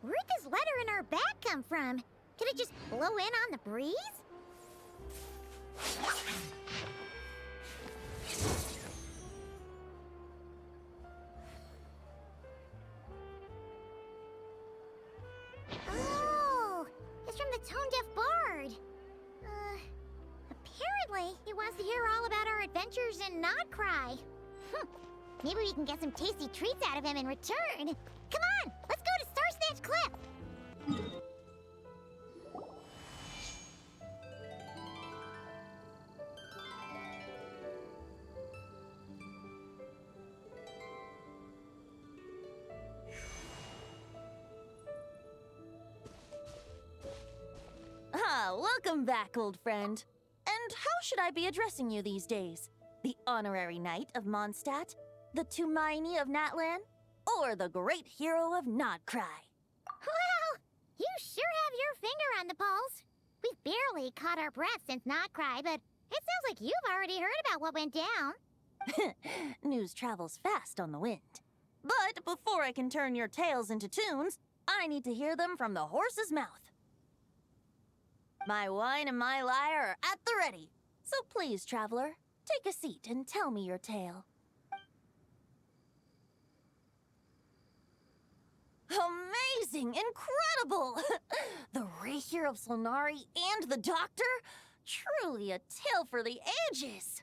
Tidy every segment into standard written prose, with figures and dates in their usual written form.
Where'd this letter in our bag come from? Did it just blow in on the breeze? Oh, it's from the tone-deaf bard. Apparently, he wants to hear all about our adventures in Nod-Crai. Maybe we can get some tasty treats out of him in return. Come on, let's go to Star Snatch Cliff. Welcome back, old friend. And how should I be addressing you these days? The Honorary Knight of Mondstadt? The Tumaini of Natlan? Or the Great Hero of Nod-Crai? Well, you sure have your finger on the pulse. We've barely caught our breath since Nod-Crai, but it sounds like you've already heard about what went down. News travels fast on the wind. But before I can turn your tales into tunes, I need to hear them from the horse's mouth. My wine and my lyre are at the ready. So please, traveler, take a seat and tell me your tale. Amazing! Incredible! The Rapier of Solnari and the Doctor? Truly a tale for the ages!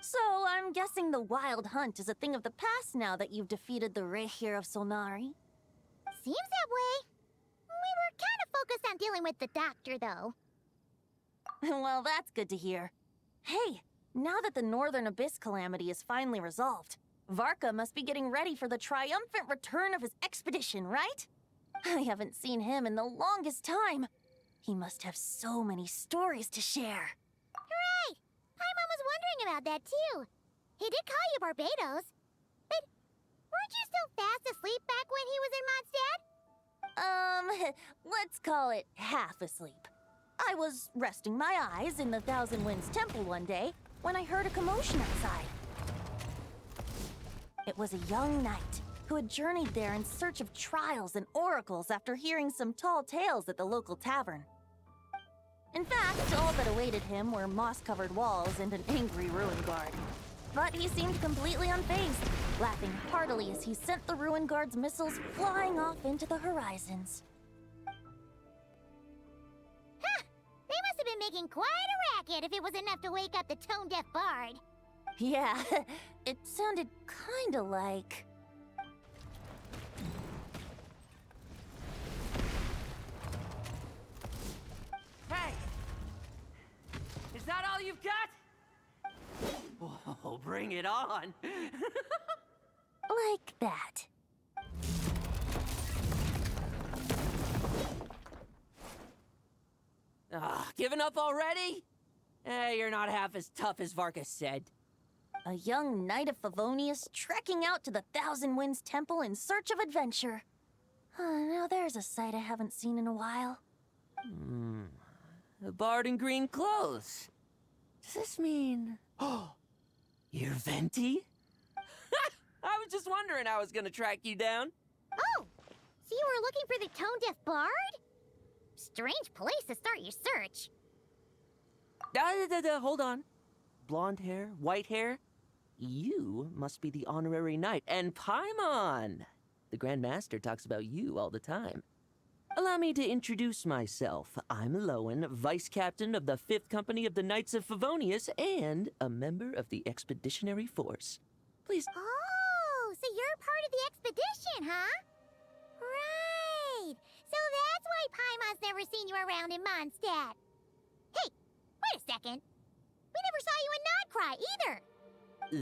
So, I'm guessing the wild hunt is a thing of the past now that you've defeated the Rapier of Solnari? Seems that way. We were kind of focused on dealing with the Doctor, though. Well, that's good to hear. Hey, now that the Northern Abyss calamity is finally resolved, Varka must be getting ready for the triumphant return of his expedition, right? I haven't seen him in the longest time. He must have so many stories to share. Hooray! Paimon was wondering about that, too. He did call you Barbados. But weren't you still fast asleep back when he was in Mondstadt? Let's call it half asleep. I was resting my eyes in the Thousand Winds Temple one day when I heard a commotion outside. It was a young knight who had journeyed there in search of trials and oracles after hearing some tall tales at the local tavern. In fact, all that awaited him were moss-covered walls and an angry ruin guard. But he seemed completely unfazed, laughing heartily as he sent the ruin guard's missiles flying off into the horizons. Huh! They must have been making quite a racket if it was enough to wake up the tone-deaf bard. Yeah, it sounded kinda like... Hey! Is that all you've got? Oh, bring it on! Like that. Giving up already? Hey, you're not half as tough as Varka said. A young knight of Favonius trekking out to the Thousand Winds Temple in search of adventure. Now there's a sight I haven't seen in a while. A bard in green clothes. Does this mean... Oh, you're Venti? I was just wondering how I was gonna track you down. Oh, so you were looking for the tone-deaf bard? Strange place to start your search. Hold on. Blonde hair, white hair. You must be the honorary knight, and Paimon! The Grand Master talks about you all the time. Allow me to introduce myself. I'm Lowen, Vice Captain of the 5th Company of the Knights of Favonius, and a member of the Expeditionary Force. Please... Oh, so you're part of the expedition, huh? Right! So that's why Paimon's never seen you around in Mondstadt. Hey, wait a second. We never saw you in Nod-Crai either.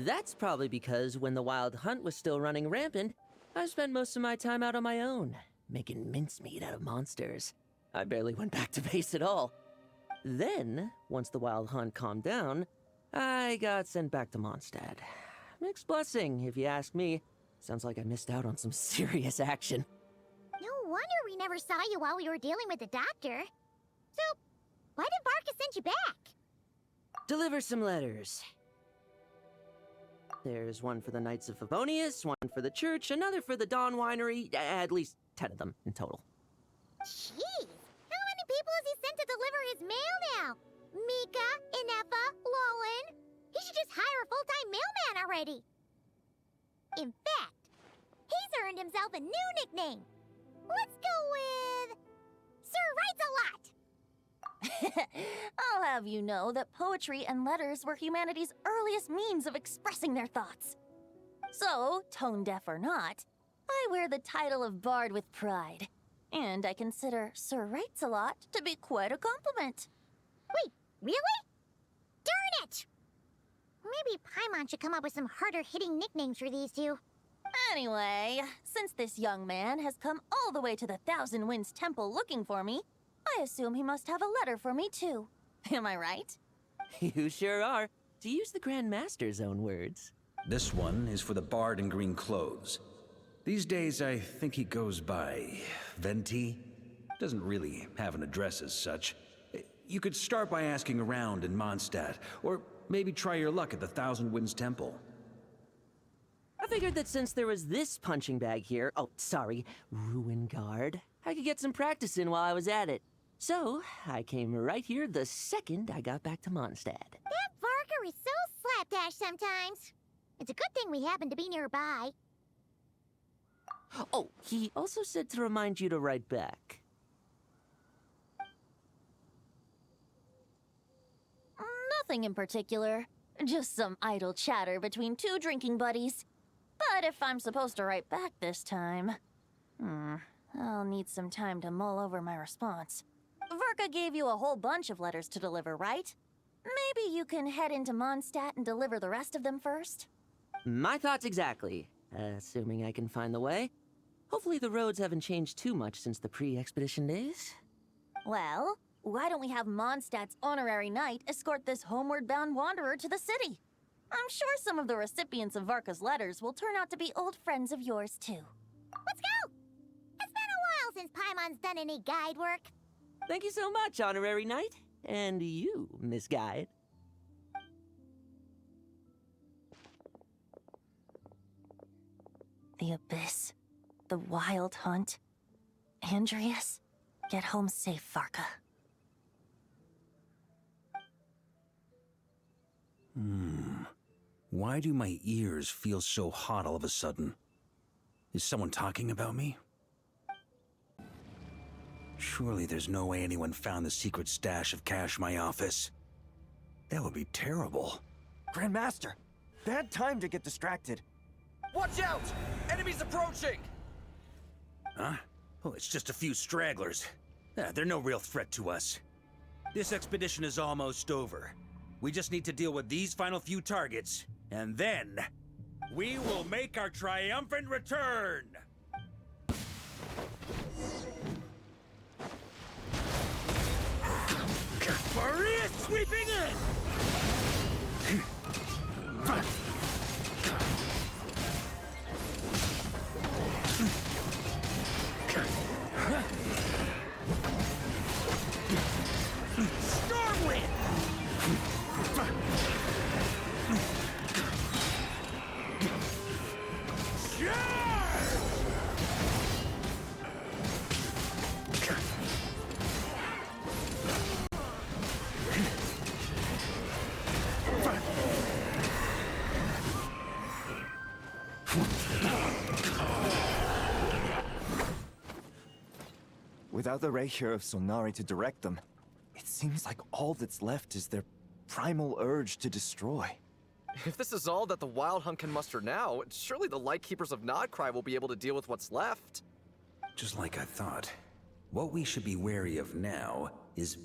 That's probably because when the Wild Hunt was still running rampant, I spent most of my time out on my own, making mincemeat out of monsters. I barely went back to base at all. Then, once the Wild Hunt calmed down, I got sent back to Mondstadt. Mixed blessing, if you ask me. Sounds like I missed out on some serious action. No wonder we never saw you while we were dealing with the Doctor. So, why did Varka send you back? Deliver some letters. There's one for the Knights of Favonius, one for the church, another for the Dawn Winery, at least 10 of them in total. Jeez! How many people has he sent to deliver his mail now? Mika, Inefa, Lolan? He should just hire a full-time mailman already. In fact, he's earned himself a new nickname. Let's go with... Sir Writes-A-Lot! I'll have you know that poetry and letters were humanity's earliest means of expressing their thoughts. So, tone-deaf or not, I wear the title of Bard with pride. And I consider Sir Writes-A-Lot to be quite a compliment. Wait, really? Darn it! Maybe Paimon should come up with some harder-hitting nicknames for these two. Anyway, since this young man has come all the way to the Thousand Winds Temple looking for me, I assume he must have a letter for me too. Am I right? You sure are, to use the Grand Master's own words. This one is for the Bard in green clothes. These days, I think he goes by Venti. Doesn't really have an address as such. You could start by asking around in Mondstadt, or maybe try your luck at the Thousand Winds Temple. I figured that since there was this punching bag here, Ruin Guard, I could get some practice in while I was at it. So, I came right here the second I got back to Mondstadt. That Varka is so slapdash sometimes. It's a good thing we happen to be nearby. Oh, he also said to remind you to write back. Nothing in particular. Just some idle chatter between two drinking buddies. But if I'm supposed to write back this time... I'll need some time to mull over my response. Varka gave you a whole bunch of letters to deliver, right? Maybe you can head into Mondstadt and deliver the rest of them first? My thoughts exactly. Assuming I can find the way. Hopefully the roads haven't changed too much since the pre-expedition days. Well, why don't we have Mondstadt's honorary knight escort this homeward-bound wanderer to the city? I'm sure some of the recipients of Varka's letters will turn out to be old friends of yours, too. Let's go! It's been a while since Paimon's done any guide work. Thank you so much, honorary knight. And you, Miss Guide. The Abyss. The Wild Hunt. Andreas. Get home safe, Varka. Why do my ears feel so hot all of a sudden? Is someone talking about me? Surely there's no way anyone found the secret stash of cash in my office. That would be terrible. Grandmaster, bad time to get distracted. Watch out! Enemies approaching! Huh? Oh, it's just a few stragglers. They're no real threat to us. This expedition is almost over. We just need to deal with these final few targets, and then we will make our triumphant return! Borey is sweeping in! Stormwind! Without the Rapier of Sonari to direct them, it seems like all that's left is their primal urge to destroy. If this is all that the Wild Hunt can muster now, surely the Lightkeepers of Nod-Crai will be able to deal with what's left. Just like I thought. What we should be wary of now is...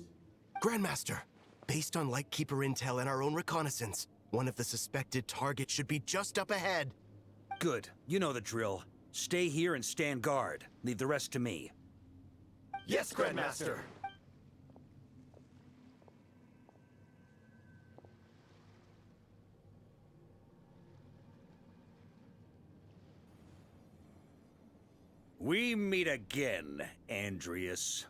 Grandmaster, based on Lightkeeper intel and our own reconnaissance, one of the suspected targets should be just up ahead. Good. You know the drill. Stay here and stand guard. Leave the rest to me. Yes, Grandmaster! We meet again, Andreas.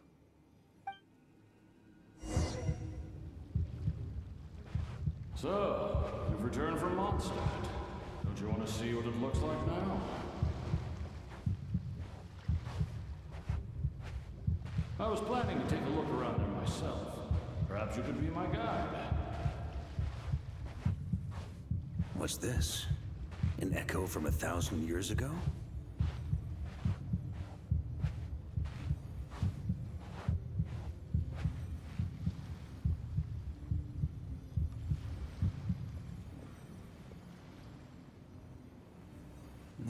So, you've returned from Mondstadt. you want to see what it looks like now? I was planning to take a look around there myself. Perhaps you could be my guide. What's this? An echo from 1,000 years ago?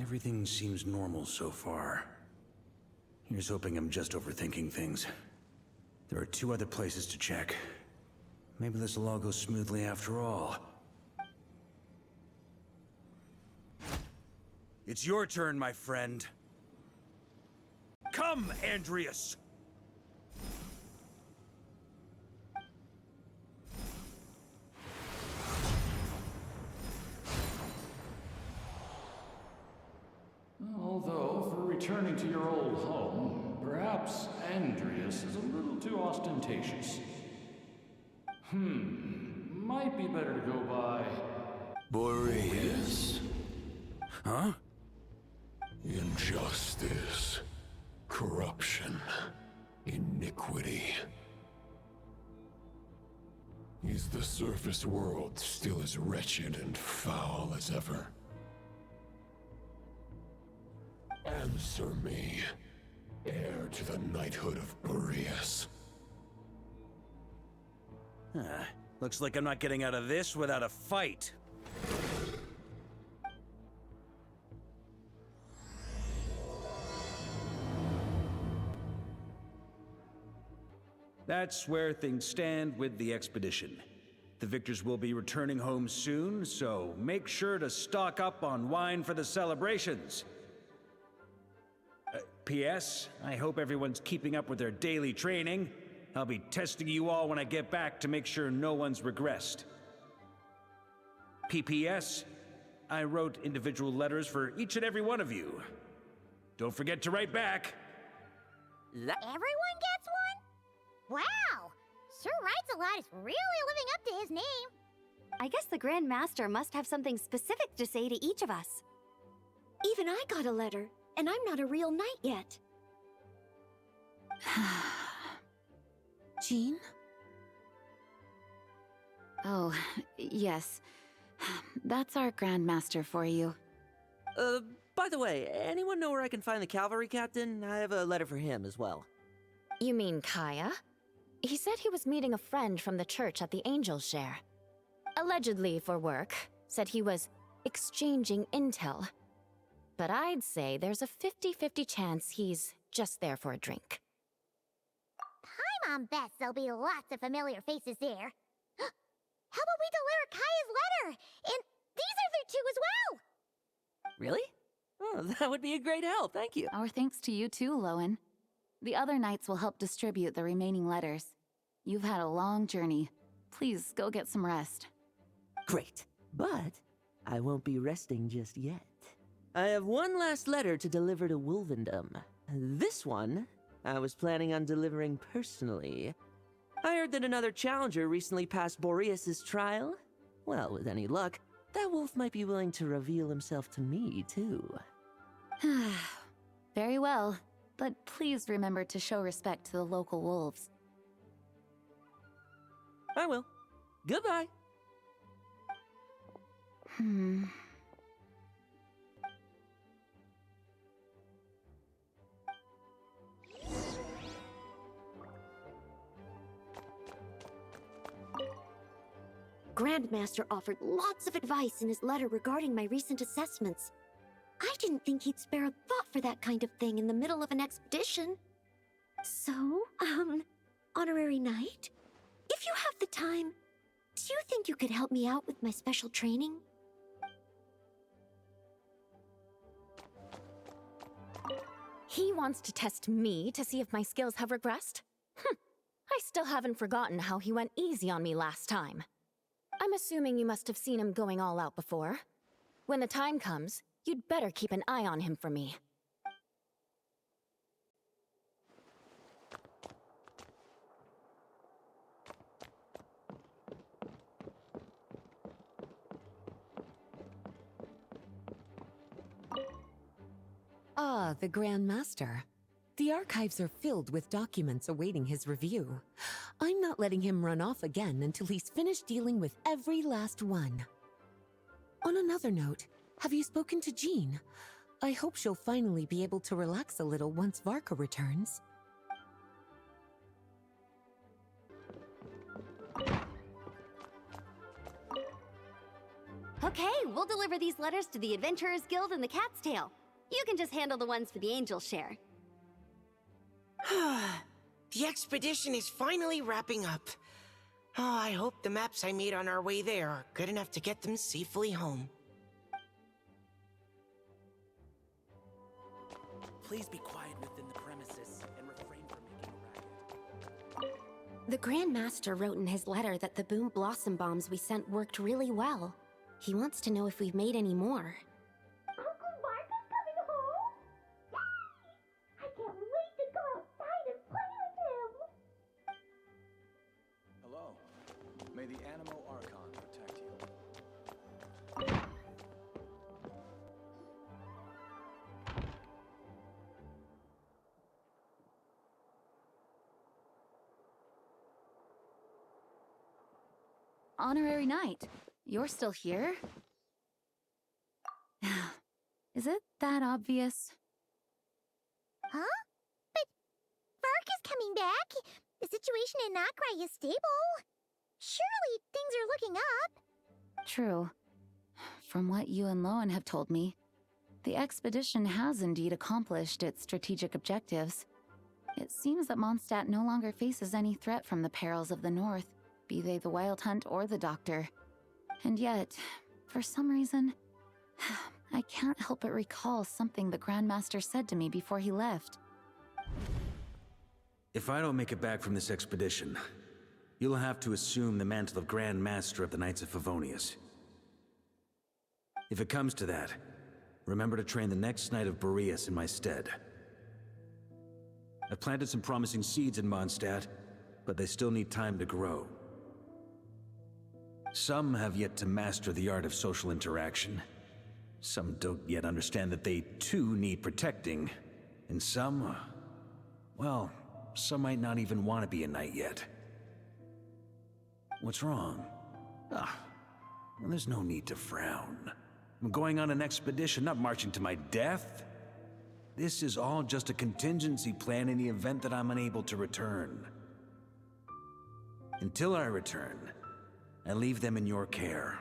Everything seems normal so far. Here's hoping I'm just overthinking things. There are 2 other places to check. Maybe this will all go smoothly after all. It's your turn, my friend. Come, Andreas! Although, for returning to your old home, perhaps Andreas is a little too ostentatious. Might be better to go by... Boreas. Huh? Injustice. Corruption. Iniquity. Is the surface world still as wretched and foul as ever? Answer me, heir to the knighthood of Boreas. Looks like I'm not getting out of this without a fight. That's where things stand with the expedition. The victors will be returning home soon, so make sure to stock up on wine for the celebrations. P.S. I hope everyone's keeping up with their daily training. I'll be testing you all when I get back to make sure no one's regressed. P.P.S. I wrote individual letters for each and every one of you. Don't forget to write back. Everyone gets one? Wow! Sir writes a lot is really living up to his name. I guess the Grand Master must have something specific to say to each of us. Even I got a letter, and I'm not a real knight yet. Jean? Oh, yes. That's our Grand Master for you. By the way, anyone know where I can find the cavalry captain? I have a letter for him as well. You mean Kaya? He said he was meeting a friend from the church at the Angel Share. Allegedly for work. Said he was exchanging intel. But I'd say there's a 50-50 chance he's just there for a drink. Paimon bets there'll be lots of familiar faces there. How about we deliver Kaya's letter? And these are there too as well! Really? Oh, that would be a great help, thank you. Our thanks to you too, Lowen. The other knights will help distribute the remaining letters. You've had a long journey. Please go get some rest. Great, but I won't be resting just yet. I have one last letter to deliver to Wolvendom. This one, I was planning on delivering personally. I heard that another challenger recently passed Boreas' trial. Well, with any luck, that wolf might be willing to reveal himself to me, too. Very well, but please remember to show respect to the local wolves. I will. Goodbye. Grandmaster offered lots of advice in his letter regarding my recent assessments. I didn't think he'd spare a thought for that kind of thing in the middle of an expedition. So, Honorary Knight, if you have the time, do you think you could help me out with my special training? He wants to test me to see if my skills have regressed? I still haven't forgotten how he went easy on me last time. I'm assuming you must have seen him going all out before. When the time comes, you'd better keep an eye on him for me. Ah, the Grand Master. The archives are filled with documents awaiting his review. I'm not letting him run off again until he's finished dealing with every last one. On another note, have you spoken to Jean? I hope she'll finally be able to relax a little once Varka returns. Okay, we'll deliver these letters to the Adventurers Guild and the Cat's Tail. You can just handle the ones for the Angels share. The expedition is finally wrapping up. Oh, I hope the maps I made on our way there are good enough to get them safely home. Please be quiet within the premises and refrain from making a racket. The Grand Master wrote in his letter that the Boom Blossom bombs we sent worked really well. He wants to know if we've made any more. Uncle Marco's coming home? Yay! I can't wait to go outside and play with him! Hello. May the Animo Archon protect you. Honorary Knight, you're still here? Is it that obvious? Huh? But Vark is coming back. The situation in Nod-Crai is stable. Surely things are looking up. True. From what you and Lowen have told me, the expedition has indeed accomplished its strategic objectives. It seems that Mondstadt no longer faces any threat from the perils of the North, be they the Wild Hunt or the Doctor. And yet, for some reason, I can't help but recall something the Grandmaster said to me before he left. If I don't make it back from this expedition, you'll have to assume the mantle of Grand Master of the Knights of Fawonius. If it comes to that, remember to train the next Knight of Boreas in my stead. I've planted some promising seeds in Mondstadt, but they still need time to grow. Some have yet to master the art of social interaction. Some don't yet understand that they too need protecting. And some, well, some might not even want to be a knight yet. What's wrong? Well, there's no need to frown. I'm going on an expedition, not marching to my death. This is all just a contingency plan in the event that I'm unable to return. Until I return, I leave them in your care.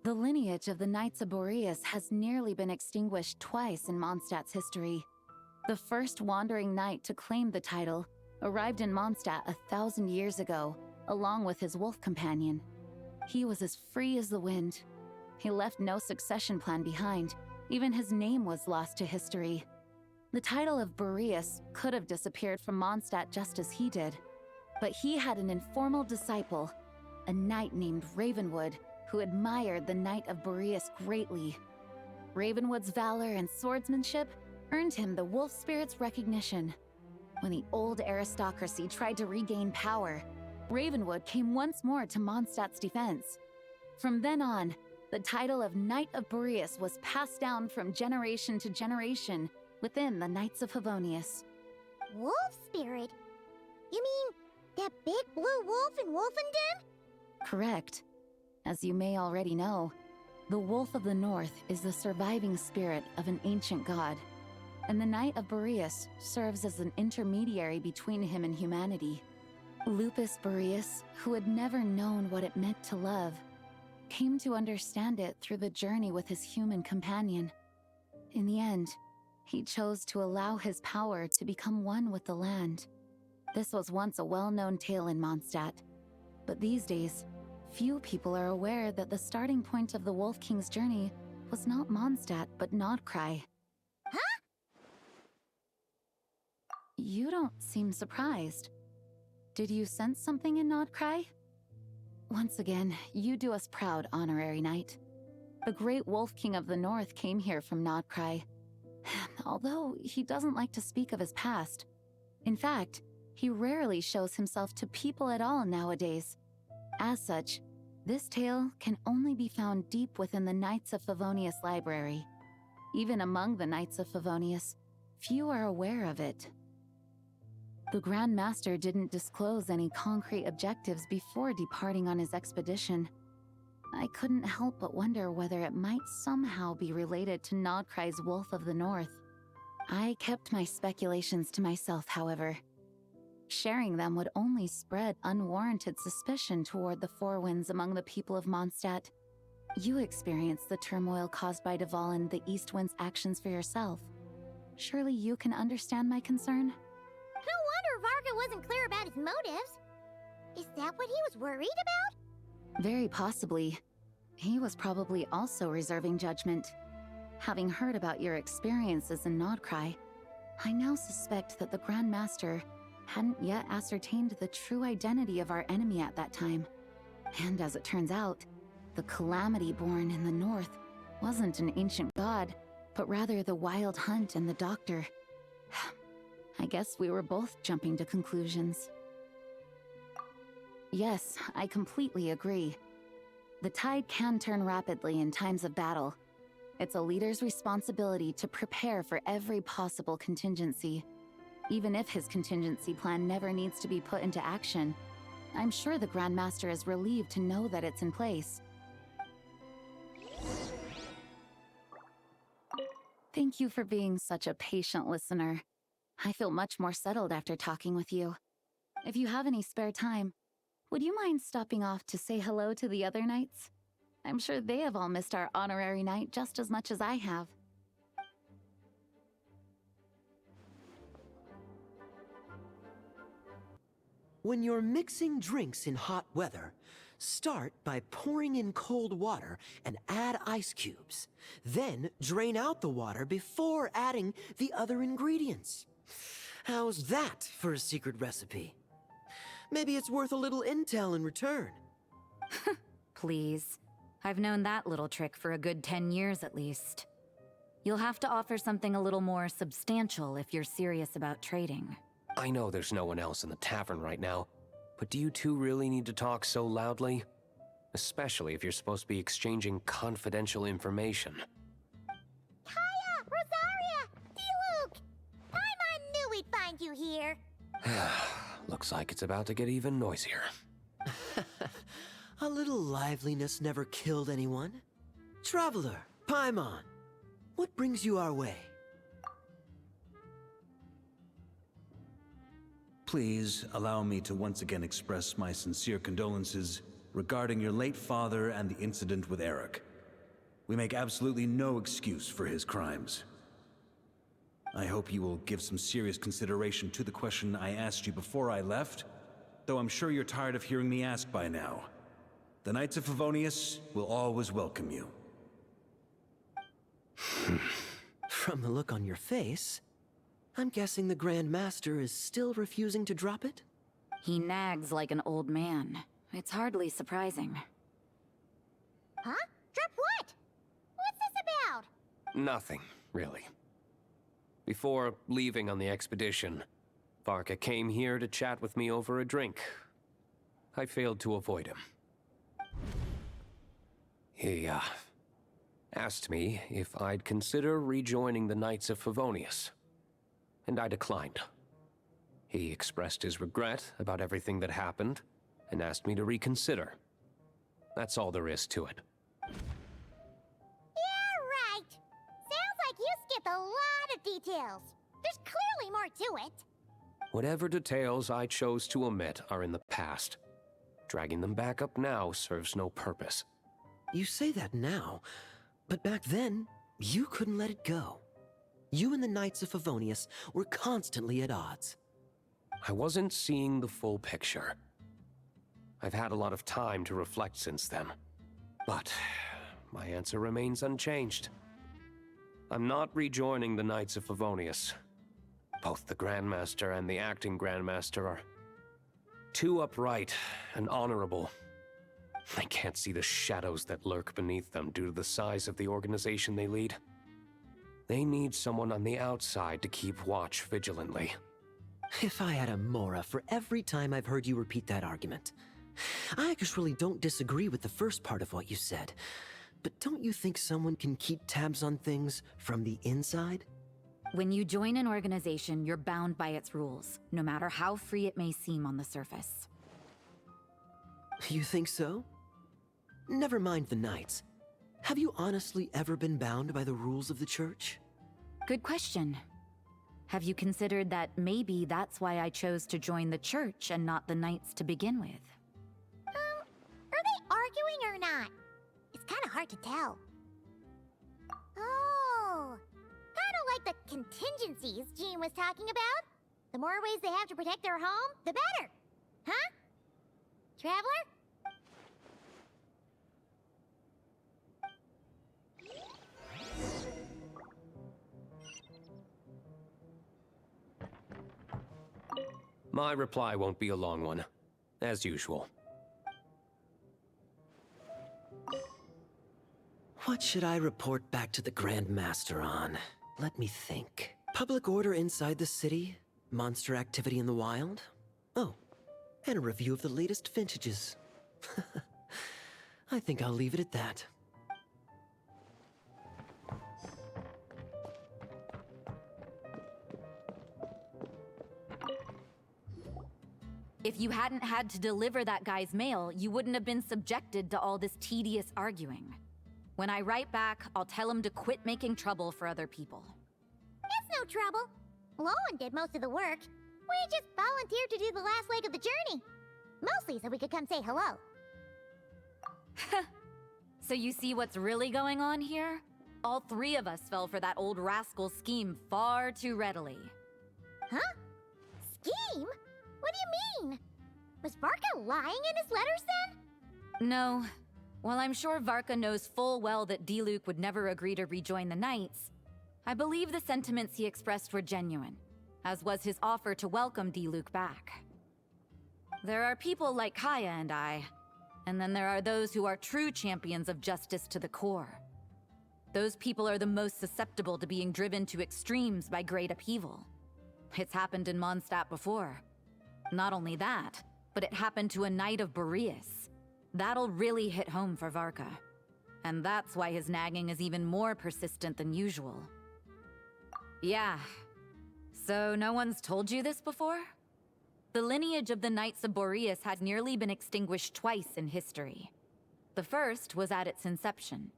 The lineage of the Knights of Boreas has nearly been extinguished twice in Mondstadt's history. The first wandering knight to claim the title arrived in Mondstadt 1,000 years ago, along with his wolf companion. He was as free as the wind. He left no succession plan behind. Even his name was lost to history. The title of Boreas could have disappeared from Mondstadt just as he did. But he had an informal disciple, a knight named Ravenwood, who admired the Knight of Boreas greatly. Ravenwood's valor and swordsmanship earned him the wolf spirit's recognition. When the old aristocracy tried to regain power, Ravenwood came once more to Mondstadt's defense. From then on, the title of Knight of Boreas was passed down from generation to generation within the Knights of Fawonius. Wolf spirit? You mean that big blue wolf in Wolfenden? Correct. As you may already know, the Wolf of the North is the surviving spirit of an ancient god, and the Knight of Boreas serves as an intermediary between him and humanity. Lupus Boreas, who had never known what it meant to love, came to understand it through the journey with his human companion. In the end, he chose to allow his power to become one with the land. This was once a well-known tale in Mondstadt, but these days, few people are aware that the starting point of the Wolf King's journey was not Mondstadt, but Nod-Crai. Huh? You don't seem surprised. Did you sense something in Nod-Crai? Once again, you do us proud, Honorary Knight. The great Wolf King of the North came here from Nod-Crai. Although he doesn't like to speak of his past. In fact, he rarely shows himself to people at all nowadays. As such, This tale can only be found deep within the Knights of Fawonius library. Even among the Knights of Fawonius, few are aware of it. The Grand Master didn't disclose any concrete objectives before departing on his expedition. I couldn't help but wonder whether it might somehow be related to Nod-Krai's Wolf of the North. I kept my speculations to myself, however. Sharing them would only spread unwarranted suspicion toward the Four Winds among the people of Mondstadt. You experienced the turmoil caused by Dvalin the East Wind's actions for yourself. Surely you can understand my concern? No wonder Varka wasn't clear about his motives. Is that what he was worried about? Very possibly. He was probably also reserving judgment. Having heard about your experiences in Nod-Krai, I now suspect that the Grand Master hadn't yet ascertained the true identity of our enemy at that time. And as it turns out, the Calamity born in the north wasn't an ancient god, but rather the Wild Hunt and the Doctor. I guess we were both jumping to conclusions. Yes, I completely agree. The tide can turn rapidly in times of battle. It's a leader's responsibility to prepare for every possible contingency. Even if his contingency plan never needs to be put into action, I'm sure the Grand Master is relieved to know that it's in place. Thank you for being such a patient listener. I feel much more settled after talking with you. If you have any spare time, would you mind stopping off to say hello to the other knights? I'm sure they have all missed our honorary knight just as much as I have. When you're mixing drinks in hot weather, start by pouring in cold water and add ice cubes. Then drain out the water before adding the other ingredients. How's that for a secret recipe? Maybe it's worth a little intel in return. Please. I've known that little trick for a good 10 years at least. You'll have to offer something a little more substantial if you're serious about trading. I know there's no one else in the tavern right now, but do you two really need to talk so loudly? Especially if you're supposed to be exchanging confidential information. Kaya! Rosaria! D-Luke! I knew we'd find you here. Looks like it's about to get even noisier. A little liveliness never killed anyone. Traveler, Paimon, what brings you our way? Please allow me to once again express my sincere condolences regarding your late father and the incident with Eric. We make absolutely no excuse for his crimes. I hope you will give some serious consideration to the question I asked you before I left, though I'm sure you're tired of hearing me ask by now. The Knights of Fawonius will always welcome you. From the look on your face, I'm guessing the Grand Master is still refusing to drop it? He nags like an old man. It's hardly surprising. Huh? Drop what? What's this about? Nothing, really. Before leaving on the expedition, Varka came here to chat with me over a drink. I failed to avoid him. He, asked me if I'd consider rejoining the Knights of Fawonius, and I declined. He expressed his regret about everything that happened, and asked me to reconsider. That's all there is to it. Yeah, right. Sounds like you skipped a lot of details. There's clearly more to it. Whatever details I chose to omit are in the past. Dragging them back up now serves no purpose. You say that now, but back then, you couldn't let it go. You and the Knights of Fawonius were constantly at odds. I wasn't seeing the full picture. I've had a lot of time to reflect since then, but my answer remains unchanged. I'm not rejoining the Knights of Fawonius. Both the Grandmaster and the acting Grandmaster are too upright and honorable. I can't see the shadows that lurk beneath them due to the size of the organization they lead. They need someone on the outside to keep watch vigilantly. If I had a Mora for every time I've heard you repeat that argument, I actually don't disagree with the first part of what you said. But don't you think someone can keep tabs on things from the inside? When you join an organization, you're bound by its rules, no matter how free it may seem on the surface. You think so? Never mind the Knights. Have you honestly ever been bound by the rules of the Church? Good question. Have you considered that maybe that's why I chose to join the Church and not the Knights to begin with? Are they arguing or not? It's kind of hard to tell. Oh, kind of like the contingencies Jean was talking about. The more ways they have to protect their home, the better. Huh? Traveler? My reply won't be a long one, as usual. What should I report back to the Grand Master on? Let me think. Public order inside the city? Monster activity in the wild? Oh, and a review of the latest vintages. I think I'll leave it at that. If you hadn't had to deliver that guy's mail, you wouldn't have been subjected to all this tedious arguing. When I write back, I'll tell him to quit making trouble for other people. It's no trouble. Lowen did most of the work. We just volunteered to do the last leg of the journey. Mostly so we could come say hello. So you see what's really going on here? All three of us fell for that old rascal's scheme far too readily. Huh? Scheme? What do you mean? Was Varka lying in his letters then? No. While I'm sure Varka knows full well that Diluc would never agree to rejoin the Knights, I believe the sentiments he expressed were genuine, as was his offer to welcome Diluc back. There are people like Kaya and I, and then there are those who are true champions of justice to the core. Those people are the most susceptible to being driven to extremes by great upheaval. It's happened in Mondstadt before. Not only that, but it happened to a Knight of Boreas. That'll really hit home for Varka. And that's why his nagging is even more persistent than usual. Yeah. So no one's told you this before? The lineage of the Knights of Boreas had nearly been extinguished twice in history. The first was at its inception.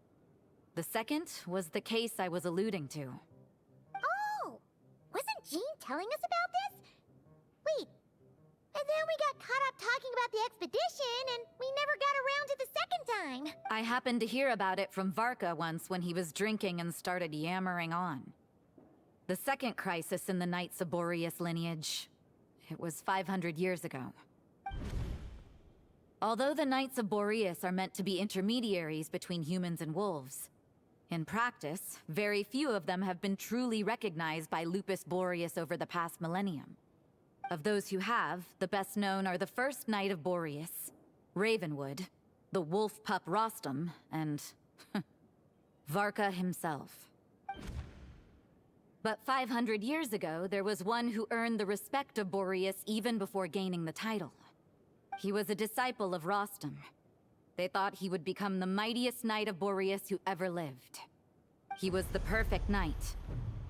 The second was the case I was alluding to. Oh! Wasn't Jean telling us about this? Wait. And then we got caught up talking about the expedition, and we never got around to the second time. I happened to hear about it from Varka once when he was drinking and started yammering on. The second crisis in the Knights of Boreas lineage. It was 500 years ago. Although the Knights of Boreas are meant to be intermediaries between humans and wolves, in practice, very few of them have been truly recognized by Lupus Boreas over the past millennium. Of those who have, the best known are the first Knight of Boreas, Ravenwood, the wolf pup Rostam, and Varka himself. But 500 years ago, there was one who earned the respect of Boreas even before gaining the title. He was a disciple of Rostam. They thought he would become the mightiest Knight of Boreas who ever lived. He was the perfect knight.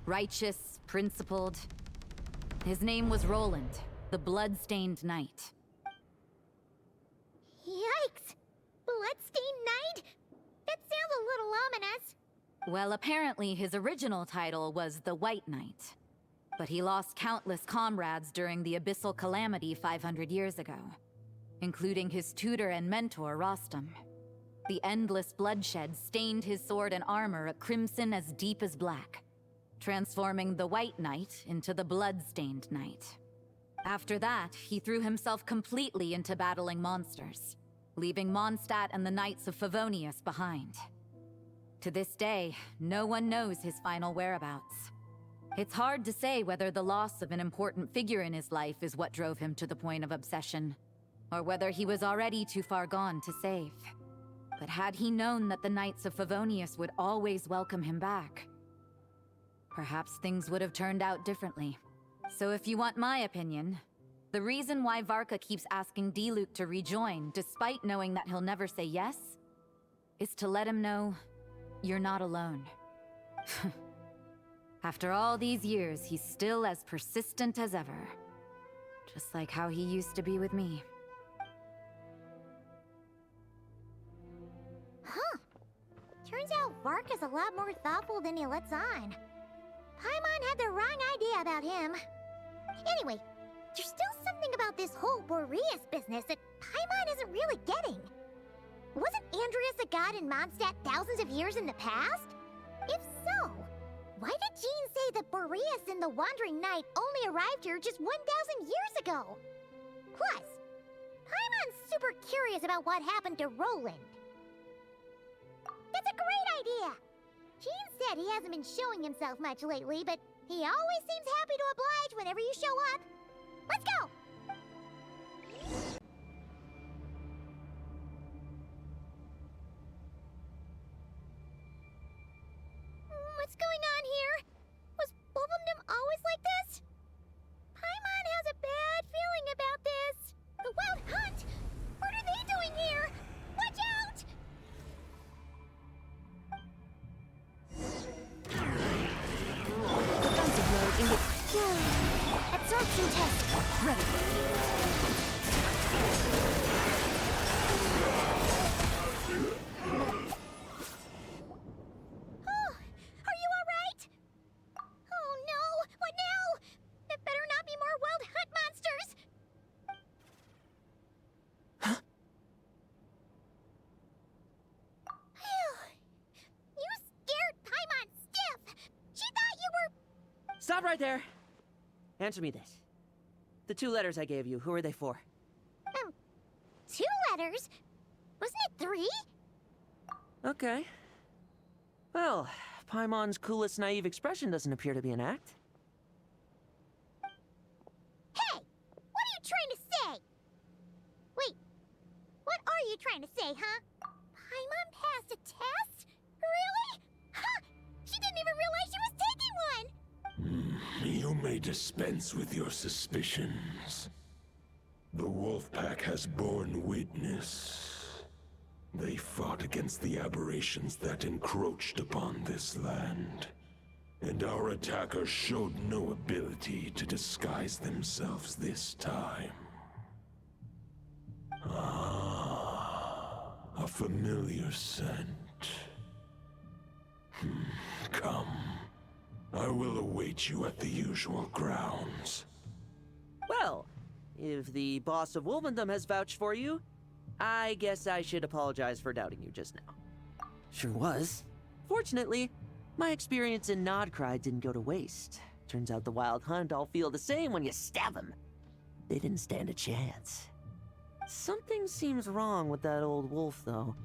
Righteous, principled. His name was Roland, the blood-stained knight. Yikes! Bloodstained Knight? That sounds a little ominous. Well, apparently his original title was the White Knight. But he lost countless comrades during the Abyssal Calamity 500 years ago, including his tutor and mentor, Rostam. The endless bloodshed stained his sword and armor a crimson as deep as black, transforming the White Knight into the Blood-Stained Knight. After that, he threw himself completely into battling monsters, leaving Mondstadt and the Knights of Fawonius behind. To this day, no one knows his final whereabouts. It's hard to say whether the loss of an important figure in his life is what drove him to the point of obsession, or whether he was already too far gone to save. But had he known that the Knights of Fawonius would always welcome him back, perhaps things would have turned out differently. So if you want my opinion, The reason why Varka keeps asking Diluc to rejoin, despite knowing that he'll never say yes, is to let him know you're not alone. After all these years, he's still as persistent as ever. Just like how he used to be with me. Huh. Turns out Varka's a lot more thoughtful than he lets on. Paimon had the wrong idea about him. Anyway, there's still something about this whole Boreas business that Paimon isn't really getting. Wasn't Andreas a god in Mondstadt thousands of years in the past? If so, why did Jean say that Boreas and the Wandering Knight only arrived here just 1,000 years ago? Plus, Paimon's super curious about what happened to Roland. That's a great idea! Jean said he hasn't been showing himself much lately, but he always seems happy to oblige whenever you show up. Let's go! What's going on here? Was Wolfendom always like this? Paimon has a bad feeling about this. The Wild Hunt! What are they doing here? Watch out! Defensive mode in absorption test ready. Oh, are you all right? Oh no, what now? There better not be more Wild Hunt monsters. You scared Paimon stiff. She thought you were... Stop right there! Answer me this. The 2 letters I gave you, who are they for? 2 letters? Wasn't it 3? Okay. Well, Paimon's coolest naive expression doesn't appear to be an act. Hey! What are you trying to say? Wait, what are you trying to say, huh? Paimon passed a test? Really? Ha! She didn't even realize she was taking one! You may dispense with your suspicions. The Wolfpack has borne witness. They fought against the aberrations that encroached upon this land. And our attackers showed no ability to disguise themselves this time. Ah, a familiar scent. Come. I will await you at the usual grounds. Well, if the boss of Wolfendom has vouched for you, I guess I should apologize for doubting you just now. Sure was. Fortunately, my experience in Nod-Crai didn't go to waste. Turns out the Wild Hunt all feel the same when you stab them. They didn't stand a chance. Something seems wrong with that old wolf, though.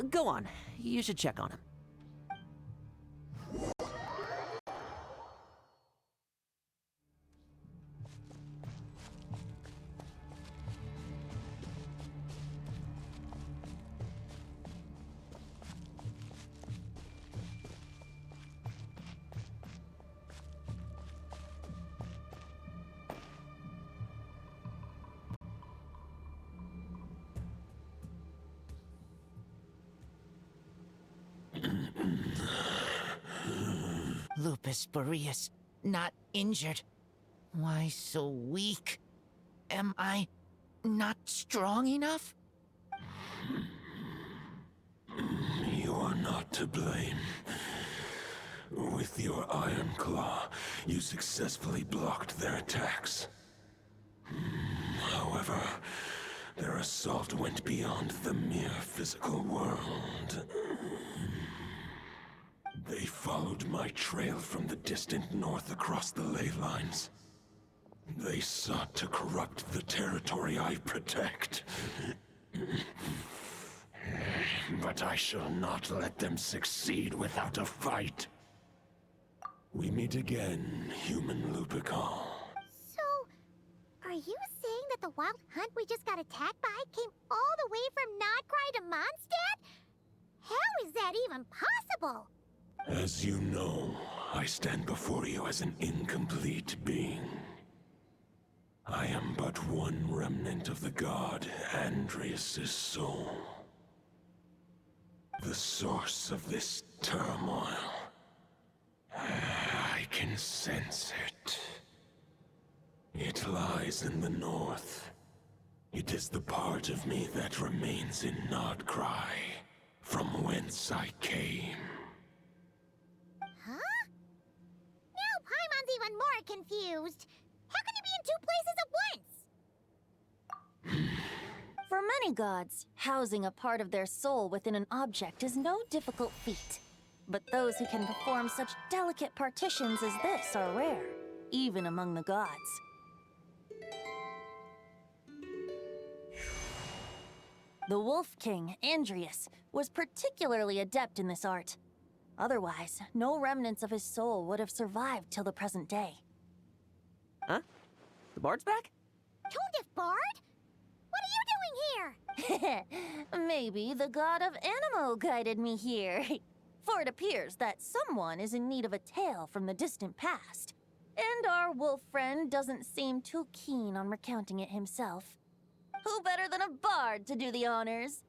Go on. You should check on him. Lupus Boreas, not injured. Why so weak? Am I not strong enough? You are not to blame. With your Iron Claw, you successfully blocked their attacks. However, their assault went beyond the mere physical world. They followed my trail from the distant north across the ley lines. They sought to corrupt the territory I protect. But I shall not let them succeed without a fight. We meet again, human Lupical. So, are you saying that the Wild Hunt we just got attacked by came all the way from Nod-Crai to Mondstadt? How is that even possible? As you know, I stand before you as an incomplete being. I am but one remnant of the god Andrias' soul. The source of this turmoil. I can sense it. It lies in the north. It is the part of me that remains in Nod-Crai, from whence I came. Huh? Now Paimon's even more confused. How can you be in two places at once? For many gods, housing a part of their soul within an object is no difficult feat. But those who can perform such delicate partitions as this are rare, even among the gods. The Wolf King, Andrias, was particularly adept in this art. Otherwise, no remnants of his soul would have survived till the present day. Huh? The bard's back? Tone Bard? What are you doing here? Maybe the god of Animo guided me here. For it appears that someone is in need of a tale from the distant past. And our wolf friend doesn't seem too keen on recounting it himself. Who better than a bard to do the honors?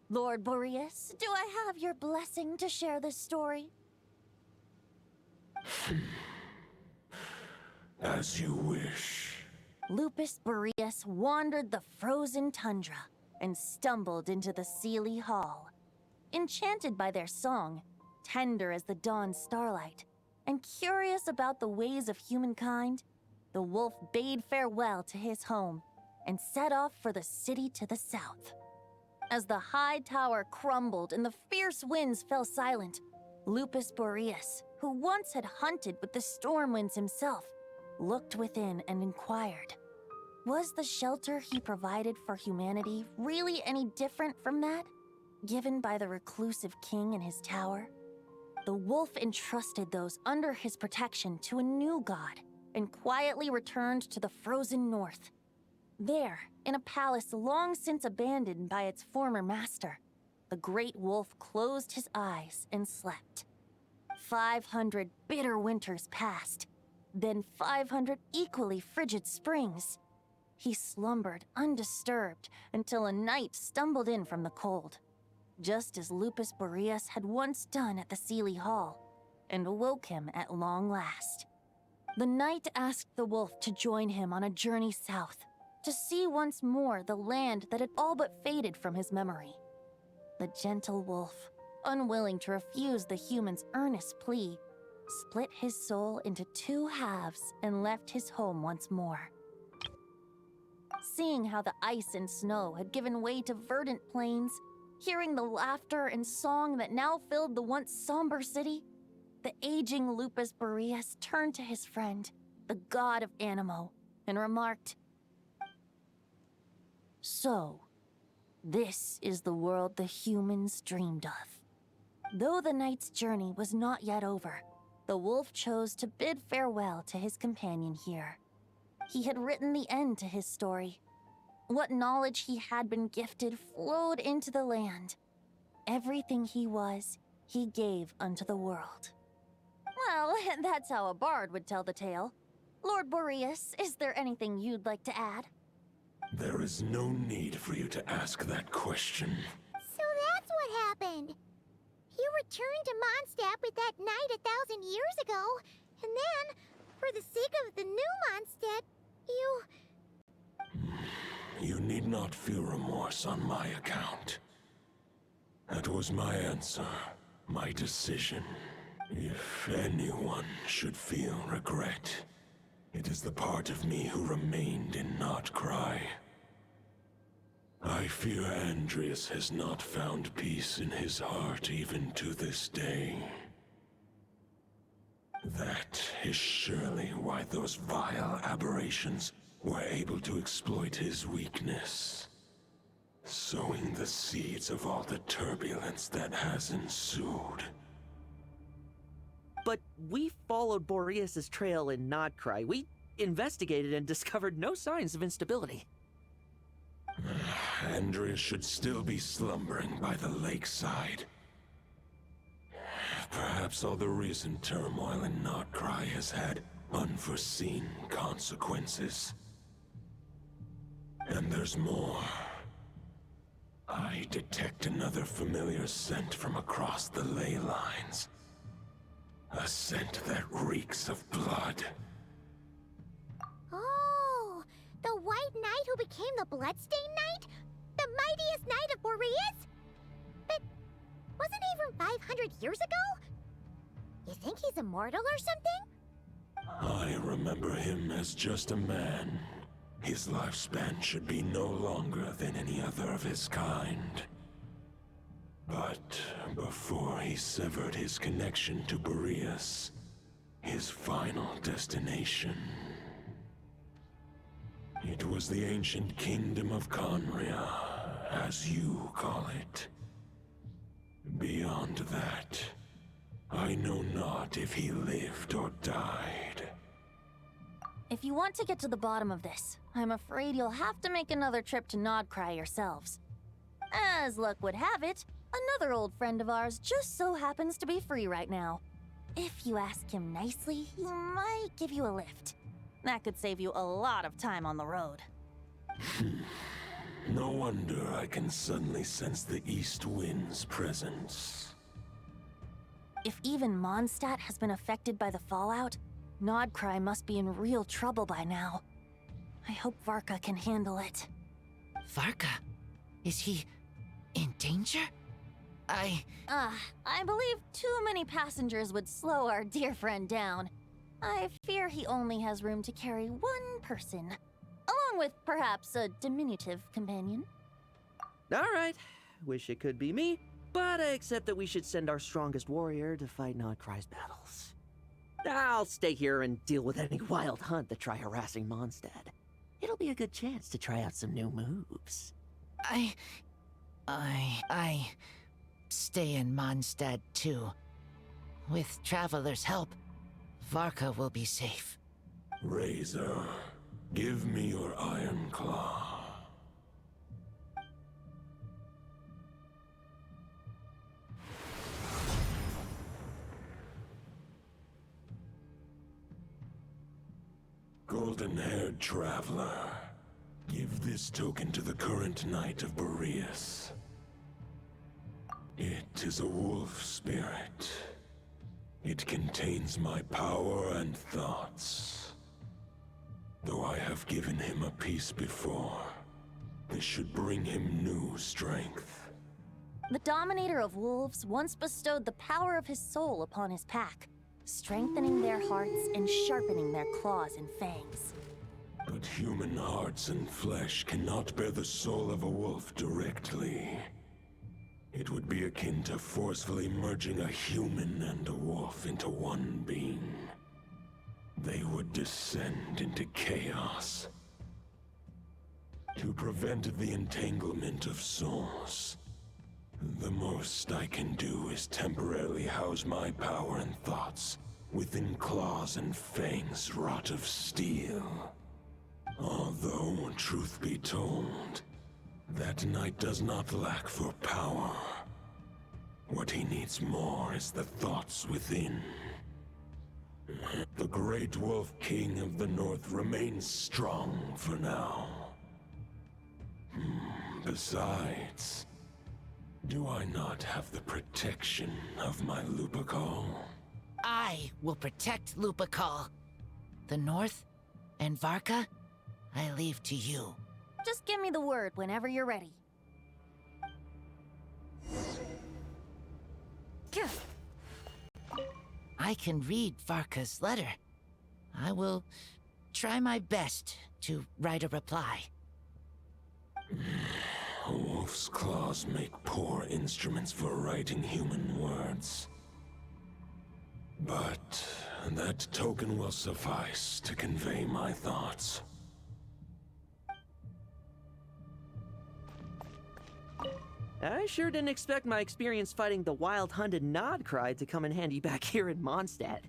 Lord Boreas, do I have your blessing to share this story? As you wish. Lupus Boreas wandered the frozen tundra and stumbled into the Seelie Hall. Enchanted by their song, tender as the dawn's starlight, and curious about the ways of humankind, the wolf bade farewell to his home and set off for the city to the south. As the high tower crumbled and the fierce winds fell silent, Lupus Boreas, who once had hunted with the storm winds himself, looked within and inquired, was the shelter he provided for humanity really any different from that given by the reclusive king in his tower? The wolf entrusted those under his protection to a new god and quietly returned to the frozen north. There, in a palace long since abandoned by its former master, the great wolf closed his eyes and slept. 500 bitter winters passed, then 500 equally frigid springs. He slumbered undisturbed until a night stumbled in from the cold, just as Lupus Boreas had once done at the Seelie Hall, and awoke him at long last. The night asked the wolf to join him on a journey south, to see once more the land that had all but faded from his memory. The gentle wolf, unwilling to refuse the human's earnest plea, split his soul into two halves and left his home once more. Seeing how the ice and snow had given way to verdant plains, hearing the laughter and song that now filled the once somber city, the aging Lupus Boreas turned to his friend, the god of Animo, and remarked, "So, this is the world the humans dreamed of." Though the night's journey was not yet over, the wolf chose to bid farewell to his companion here. He had written the end to his story. What knowledge he had been gifted flowed into the land. Everything he was, he gave unto the world. Well, that's how a bard would tell the tale. Lord Boreas, is there anything you'd like to add? There is no need for you to ask that question. So that's what happened. You returned to Mondstadt with that night 1,000 years ago, and then, for the sake of the new Mondstadt, you... You need not feel remorse on my account. That was my answer, my decision. If anyone should feel regret, it is the part of me who remained in Nod-Crai. I fear Andrias has not found peace in his heart even to this day. That is surely why those vile aberrations were able to exploit his weakness, sowing the seeds of all the turbulence that has ensued. But we followed Boreas' trail in Nod-Crai. We investigated and discovered no signs of instability. Andrias should still be slumbering by the lakeside. Perhaps all the recent turmoil in Nod-Crai has had unforeseen consequences. And there's more. I detect another familiar scent from across the ley lines. A scent that reeks of blood. Oh, the White Knight who became the Bloodstained Knight? The mightiest knight of Boreas? But wasn't he from 500 years ago? You think he's immortal or something? I remember him as just a man. His lifespan should be no longer than any other of his kind. But before he severed his connection to Boreas, his final destination, it was the ancient kingdom of Conria, as you call it. Beyond that, I know not if he lived or died. If you want to get to the bottom of this, I'm afraid you'll have to make another trip to Nod-Crai yourselves. As luck would have it, another old friend of ours just so happens to be free right now. If you ask him nicely, he might give you a lift. That could save you a lot of time on the road. No wonder I can suddenly sense the East Wind's presence. If even Mondstadt has been affected by the fallout, Nod-Crai must be in real trouble by now. I hope Varka can handle it. Varka? Is he in danger? I believe too many passengers would slow our dear friend down. I fear he only has room to carry one person, along with perhaps a diminutive companion. Alright, wish it could be me, but I accept that we should send our strongest warrior to fight Nod-Crai's battles. I'll stay here and deal with any wild hunt that try harassing Mondstadt. It'll be a good chance to try out some new moves. I stay in Mondstadt too. With Traveler's help, Varka will be safe. Razor, give me your iron claw. Golden-haired traveler, give this token to the current knight of Boreas. It is a wolf spirit. It contains my power and thoughts. Though I have given him a piece before, this should bring him new strength. The Dominator of Wolves once bestowed the power of his soul upon his pack, strengthening their hearts and sharpening their claws and fangs. But human hearts and flesh cannot bear the soul of a wolf directly. It would be akin to forcefully merging a human and a wolf into one being. They would descend into chaos. To prevent the entanglement of souls, the most I can do is temporarily house my power and thoughts within claws and fangs wrought of steel. Although, truth be told, that knight does not lack for power. What he needs more is the thoughts within. The Great Wolf King of the North remains strong for now. Besides, do I not have the protection of my Lupacol? I will protect Lupacol. The North and Varka, I leave to you. Just give me the word whenever you're ready. I can read Varka's letter. I will try my best to write a reply. A wolf's claws make poor instruments for writing human words. But that token will suffice to convey my thoughts. I sure didn't expect my experience fighting the wild-hunted Nod-Crai to come in handy back here in Mondstadt.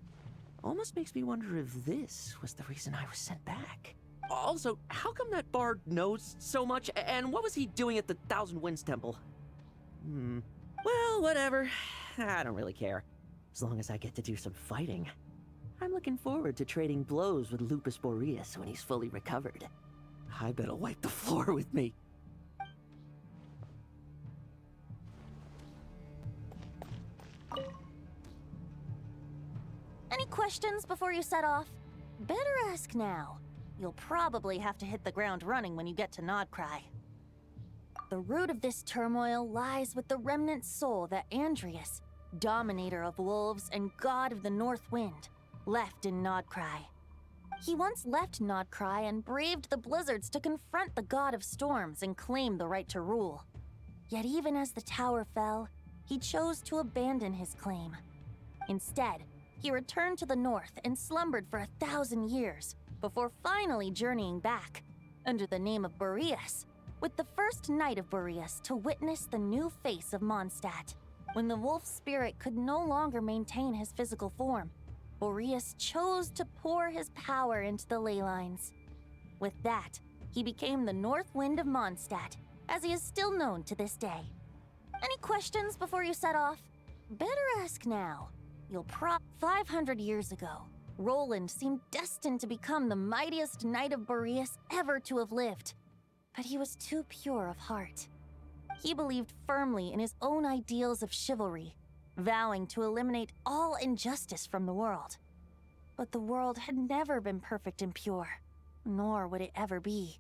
Almost makes me wonder if this was the reason I was sent back. Also, how come that bard knows so much, and what was he doing at the Thousand Winds Temple? Well, whatever. I don't really care. As long as I get to do some fighting. I'm looking forward to trading blows with Lupus Boreas when he's fully recovered. I better wipe the floor with me. Any questions before you set off? Better ask now. You'll probably have to hit the ground running when you get to Nod-Crai. The root of this turmoil lies with the remnant soul that Andreas, dominator of wolves and god of the north wind, left in Nod-Crai. He once left Nod-Crai and braved the blizzards to confront the god of storms and claim the right to rule. Yet even as the tower fell, he chose to abandon his claim. Instead, he returned to the north and slumbered for 1,000 years before finally journeying back, under the name of Boreas, with the first knight of Boreas to witness the new face of Mondstadt. When the wolf spirit could no longer maintain his physical form, Boreas chose to pour his power into the ley lines. With that, he became the North Wind of Mondstadt, as he is still known to this day. Any questions before you set off? Better ask now. 500 years ago, Roland seemed destined to become the mightiest knight of Boreas ever to have lived. But he was too pure of heart. He believed firmly in his own ideals of chivalry, vowing to eliminate all injustice from the world. But the world had never been perfect and pure, nor would it ever be.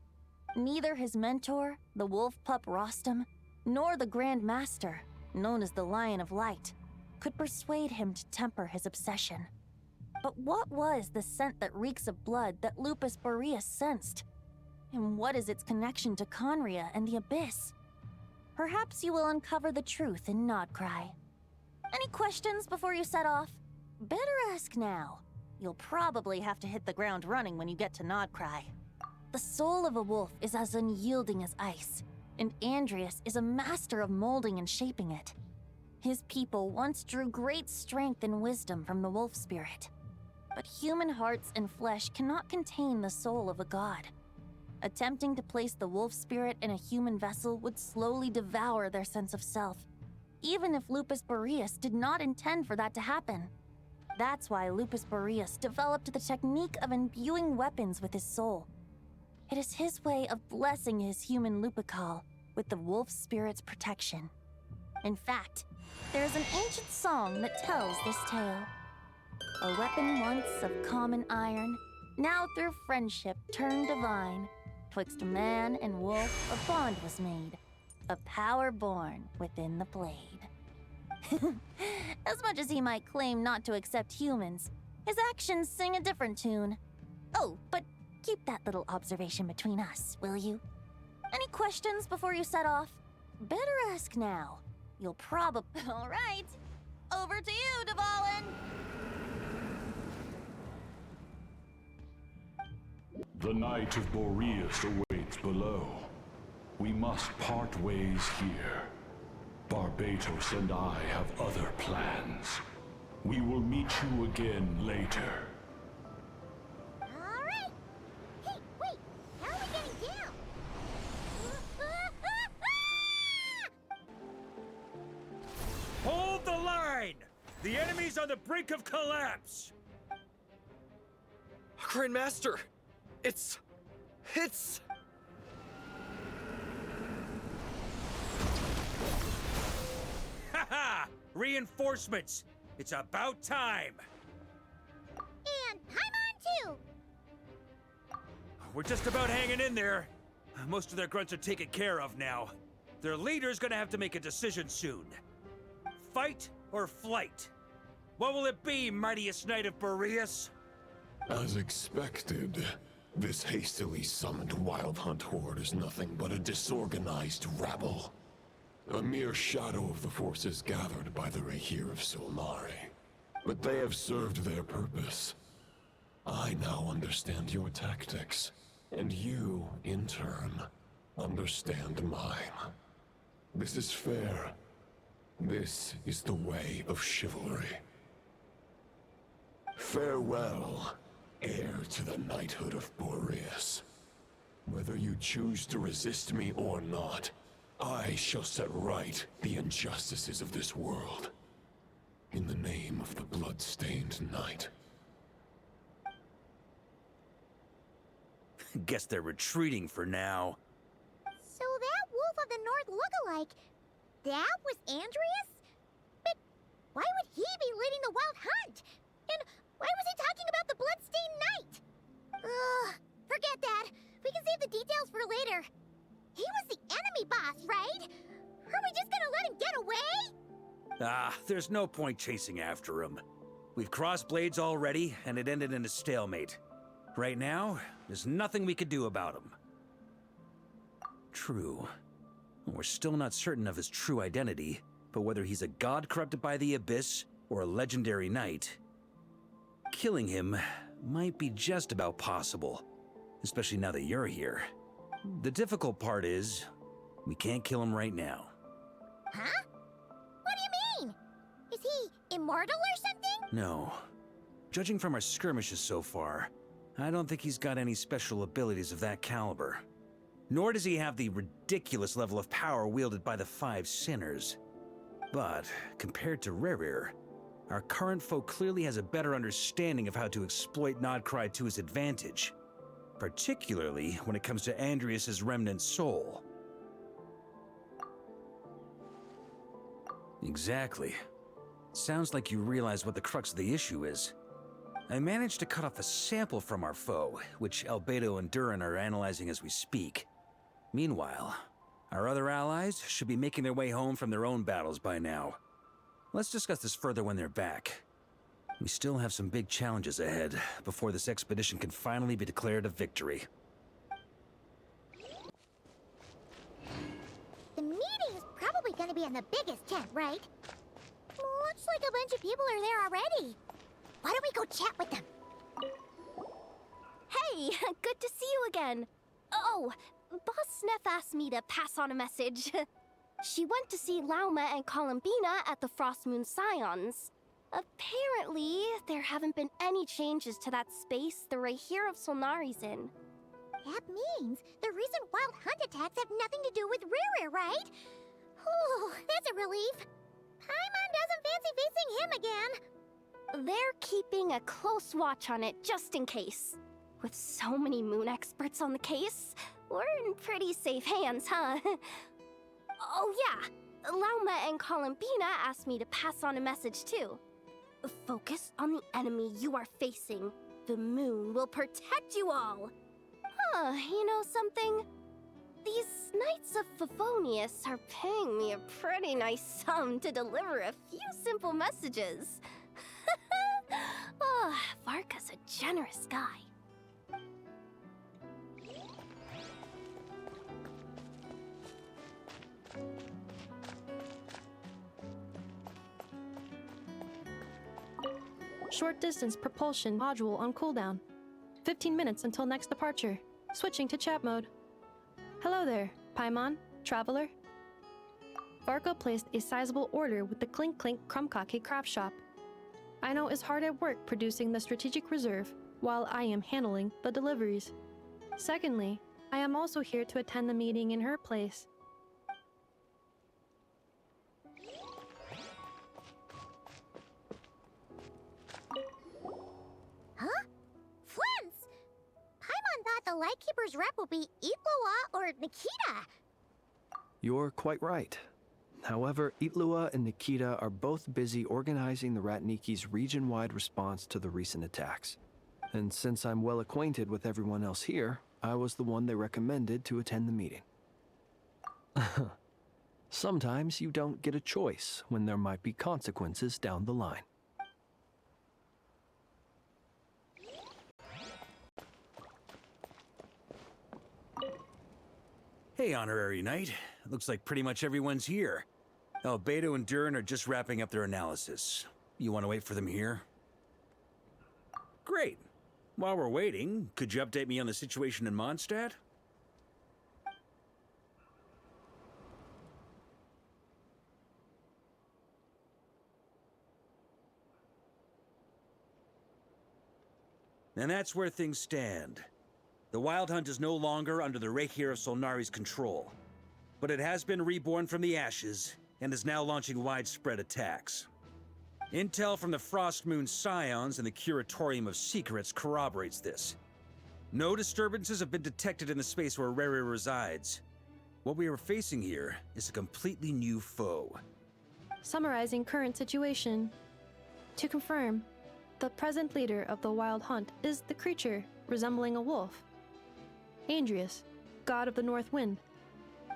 Neither his mentor, the wolf pup Rostam, nor the Grand Master, known as the Lion of Light, could persuade him to temper his obsession. But what was the scent that reeks of blood that Lupus Boreas sensed? And what is its connection to Conria and the Abyss? Perhaps you will uncover the truth in Nod-Crai. Any questions before you set off? Better ask now. You'll probably have to hit the ground running when you get to Nod-Crai. The soul of a wolf is as unyielding as ice, and Andreas is a master of molding and shaping it. His people once drew great strength and wisdom from the wolf spirit. But human hearts and flesh cannot contain the soul of a god. Attempting to place the wolf spirit in a human vessel would slowly devour their sense of self, even if Lupus Boreas did not intend for that to happen. That's why Lupus Boreas developed the technique of imbuing weapons with his soul. It is his way of blessing his human Lupical with the wolf spirit's protection. In fact, there is an ancient song that tells this tale. A weapon once of common iron, now through friendship turned divine. Twixt man and wolf a bond was made, a power born within the blade. As much as he might claim not to accept humans, his actions sing a different tune. Oh, but keep that little observation between us, will you? Any questions before you set off? Better ask now. You'll probably... All right, over to you, Dvalin! The Knight of Boreas awaits below. We must part ways here. Barbatos and I have other plans. We will meet you again later. All right. Hey, wait. How are we getting down? Hold the line! The enemy's on the brink of collapse! Grandmaster! It's... Haha! Reinforcements! It's about time! And I'm on too! We're just about hanging in there. Most of their grunts are taken care of now. Their leader's gonna have to make a decision soon. Fight or flight? What will it be, mightiest knight of Boreas? As expected, this hastily summoned Wild Hunt horde is nothing but a disorganized rabble. A mere shadow of the forces gathered by the Rahir of Solnari. But they have served their purpose. I now understand your tactics, and you, in turn, understand mine. This is fair. This is the way of chivalry. Farewell, heir to the knighthood of Boreas. Whether you choose to resist me or not, I shall set right the injustices of this world. In the name of the blood-stained knight. Guess they're retreating for now. So that Wolf of the North lookalike, that was Andreas? But why would he be leading the wild hunt? And why was he talking about the bloodstained night? Ugh, forget that. We can save the details for later. He was the enemy boss, right? Are we just gonna let him get away? Ah, there's no point chasing after him. We've crossed blades already, and it ended in a stalemate. Right now, there's nothing we could do about him. True. We're still not certain of his true identity, but whether he's a god corrupted by the abyss or a legendary knight, killing him might be just about possible, especially now that you're here. The difficult part is, we can't kill him right now. Huh? What do you mean? Is he immortal or something? No. Judging from our skirmishes so far, I don't think he's got any special abilities of that caliber. Nor does he have the ridiculous level of power wielded by the Five Sinners. But, compared to Rerir, our current foe clearly has a better understanding of how to exploit Nod-Crai to his advantage, particularly when it comes to Andreas' remnant soul. Exactly. Sounds like you realize what the crux of the issue is. I managed to cut off a sample from our foe, which Albedo and Durin are analyzing as we speak. Meanwhile, our other allies should be making their way home from their own battles by now. Let's discuss this further when they're back. We still have some big challenges ahead before this expedition can finally be declared a victory. The meeting is probably gonna be in the biggest tent, right? Looks like a bunch of people are there already. Why don't we go chat with them? Hey, good to see you again. Oh, Boss Sneff asked me to pass on a message. She went to see Lauma and Columbina at the Frost Moon Scions. Apparently, there haven't been any changes to that space the Rahir of Solnari's in. That means the recent wild hunt attacks have nothing to do with Rerir, right? Oh, that's a relief. Paimon doesn't fancy facing him again. They're keeping a close watch on it just in case. With so many moon experts on the case, we're in pretty safe hands, huh? Oh yeah, Lauma and Columbina asked me to pass on a message too. Focus on the enemy you are facing. The moon will protect you all. Huh, you know something? These Knights of Favonius are paying me a pretty nice sum to deliver a few simple messages. Oh, Varka's a generous guy. Short distance propulsion module on cooldown. 15 minutes until next departure. Switching to chat mode. Hello there, Paimon, traveler. Varka placed a sizable order with the Clink Clink Krumkake craft shop. I know is hard at work producing the strategic reserve, while I am handling the deliveries. Secondly, I am also here to attend the meeting in her place. Huh? Flint's! Paimon thought the Lightkeeper's rep would be Itlua or Nikita. You're quite right. However, Itlua and Nikita are both busy organizing the Ratniki's region-wide response to the recent attacks. And since I'm well acquainted with everyone else here, I was the one they recommended to attend the meeting. Sometimes you don't get a choice when there might be consequences down the line. Hey, Honorary Knight. Looks like pretty much everyone's here. Albedo and Durin are just wrapping up their analysis. You want to wait for them here? Great. While we're waiting, could you update me on the situation in Mondstadt? And that's where things stand. The Wild Hunt is no longer under the Rahir of Solnari's control, but it has been reborn from the ashes and is now launching widespread attacks. Intel from the Frost Moon Scions and the Curatorium of Secrets corroborates this. No disturbances have been detected in the space where Rere resides. What we are facing here is a completely new foe. Summarizing current situation. To confirm, the present leader of the Wild Hunt is the creature resembling a wolf. Andrius, god of the North Wind.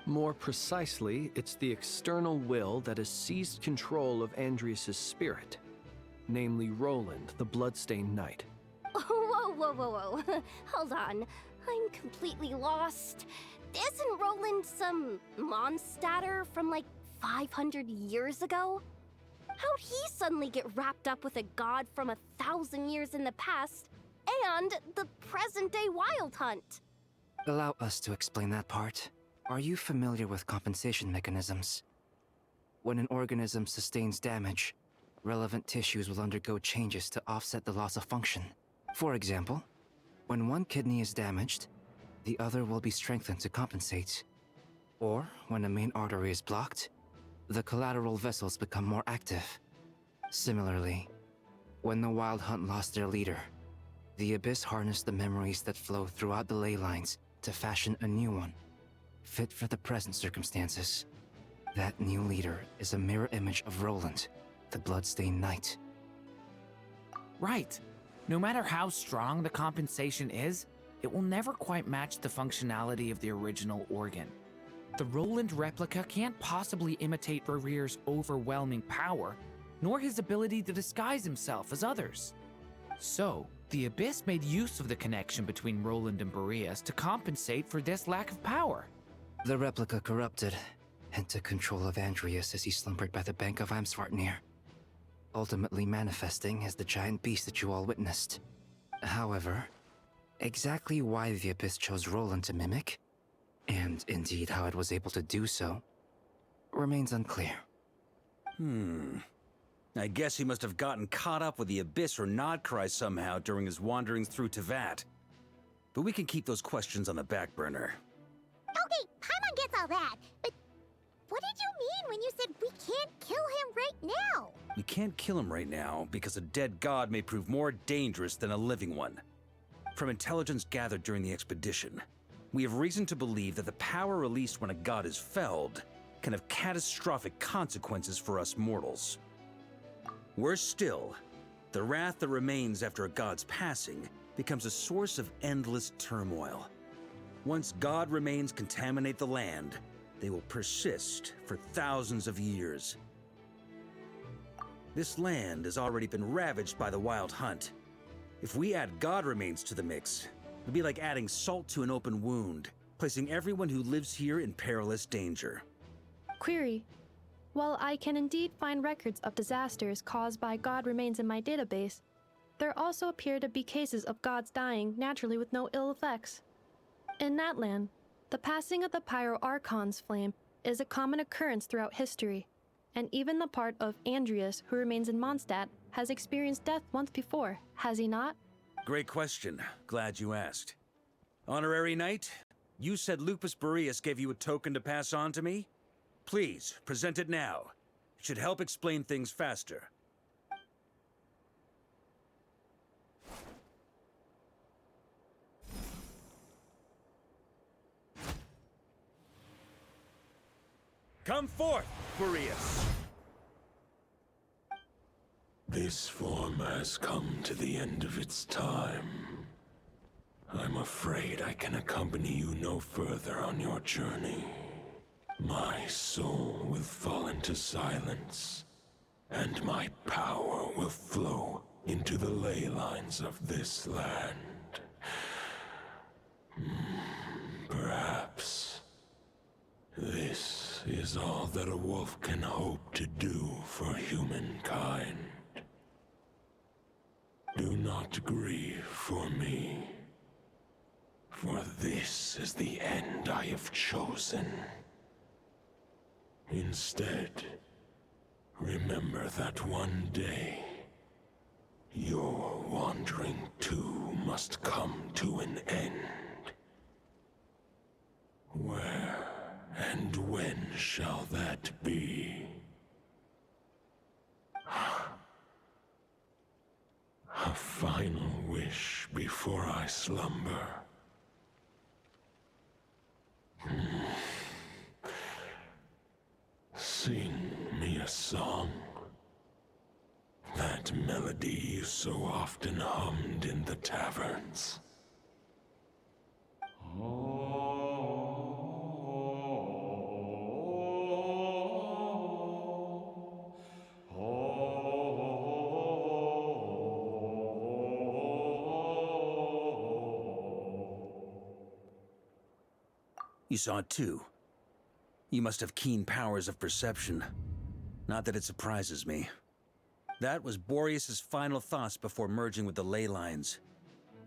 More precisely, it's the external will that has seized control of Andrius' spirit, namely Rolland, the bloodstained knight. Whoa. Hold on. I'm completely lost. Isn't Rolland some monstatter from like 500 years ago? How'd he suddenly get wrapped up with a god from 1,000 years in the past and the present-day Wild Hunt? Allow us to explain that part. Are you familiar with compensation mechanisms? When an organism sustains damage, relevant tissues will undergo changes to offset the loss of function. For example, when one kidney is damaged, the other will be strengthened to compensate. Or, when a main artery is blocked, the collateral vessels become more active. Similarly, when the Wild Hunt lost their leader, the Abyss harnessed the memories that flow throughout the ley lines to fashion a new one, fit for the present circumstances. That new leader is a mirror image of Rolland, the bloodstained knight. Right. No matter how strong the compensation is, it will never quite match the functionality of the original organ. The Rolland replica can't possibly imitate Rere's overwhelming power, nor his ability to disguise himself as others. So, the Abyss made use of the connection between Rolland and Boreas to compensate for this lack of power. The replica corrupted and took control of Andrius as he slumbered by the bank of Amsvartnir, ultimately manifesting as the giant beast that you all witnessed. However, exactly why the Abyss chose Rolland to mimic, and indeed how it was able to do so, remains unclear. I guess he must have gotten caught up with the Abyss or Nod-Crai somehow during his wanderings through Teyvat. But we can keep those questions on the back burner. Okay, Paimon gets all that, but what did you mean when you said we can't kill him right now? We can't kill him right now because a dead god may prove more dangerous than a living one. From intelligence gathered during the expedition, we have reason to believe that the power released when a god is felled can have catastrophic consequences for us mortals. Worse still, the wrath that remains after a god's passing becomes a source of endless turmoil. Once god remains contaminate the land, they will persist for thousands of years. This land has already been ravaged by the Wild Hunt. If we add god remains to the mix, it'd be like adding salt to an open wound, placing everyone who lives here in perilous danger. Query. While I can indeed find records of disasters caused by god remains in my database, there also appear to be cases of gods dying naturally with no ill effects. In that land, the passing of the Pyro-Archon's flame is a common occurrence throughout history, and even the part of Andrius who remains in Mondstadt has experienced death once before, has he not? Great question. Glad you asked. Honorary Knight, you said Lupus Boreas gave you a token to pass on to me? Please, present it now. It should help explain things faster. Come forth, Boreas! This form has come to the end of its time. I'm afraid I can accompany you no further on your journey. My soul will fall into silence, and my power will flow into the ley lines of this land. Perhaps this is all that a wolf can hope to do for humankind. Do not grieve for me, for this is the end I have chosen. Instead, remember that one day, your wandering too must come to an end. Where and when shall that be? A final wish before I slumber. Sing me a song. That melody you so often hummed in the taverns. You saw it too. You must have keen powers of perception. Not that it surprises me. That was Boreas's final thoughts before merging with the ley lines.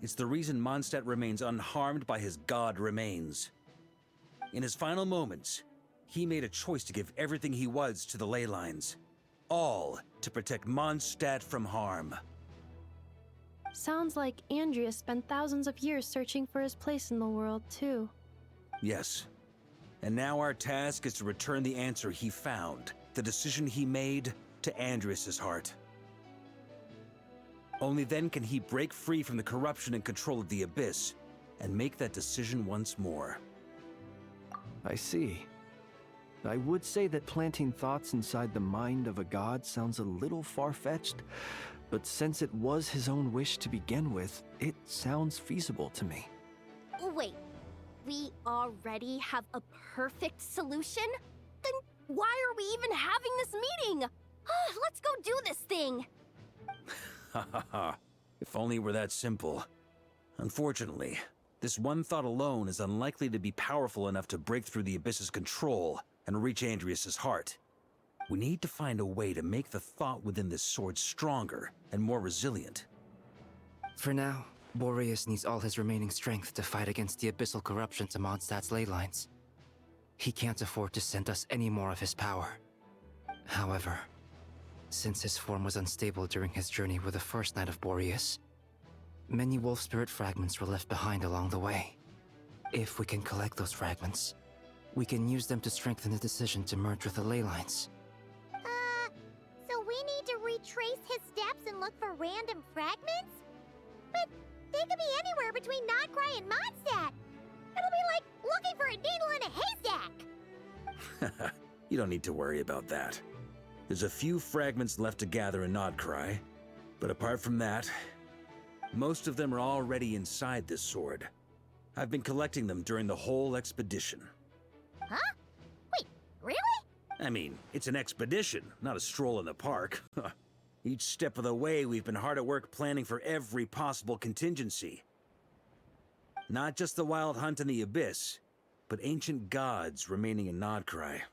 It's the reason Mondstadt remains unharmed by his god remains. In his final moments, he made a choice to give everything he was to the ley lines. All to protect Mondstadt from harm. Sounds like Andreas spent thousands of years searching for his place in the world, too. Yes. And now our task is to return the answer he found, the decision he made, to Andreas's heart. Only then can he break free from the corruption and control of the Abyss, and make that decision once more. I see. I would say that planting thoughts inside the mind of a god sounds a little far-fetched, but since it was his own wish to begin with, it sounds feasible to me. Wait, we already have a perfect solution? Then why are we even having this meeting? Let's go do this thing! Ha ha ha. If only it were that simple. Unfortunately, this one thought alone is unlikely to be powerful enough to break through the Abyss's control and reach Andreas's heart. We need to find a way to make the thought within this sword stronger and more resilient. For now, Boreas needs all his remaining strength to fight against the abyssal corruption to Mondstadt's ley lines. He can't afford to send us any more of his power. However, since his form was unstable during his journey with the first Knight of Boreas, many wolf spirit fragments were left behind along the way. If we can collect those fragments, we can use them to strengthen the decision to merge with the ley lines. So we need to retrace his steps and look for random fragments? But they could be anywhere between Nod-Crai and Mondstadt. It'll be like looking for a needle in a haystack. You don't need to worry about that. There's a few fragments left to gather in Nod-Crai, but apart from that, most of them are already inside this sword. I've been collecting them during the whole expedition. Huh? Wait, really? I mean, it's an expedition, not a stroll in the park. Each step of the way, we've been hard at work planning for every possible contingency. Not just the wild hunt in the Abyss, but ancient gods remaining in Nod-Crai.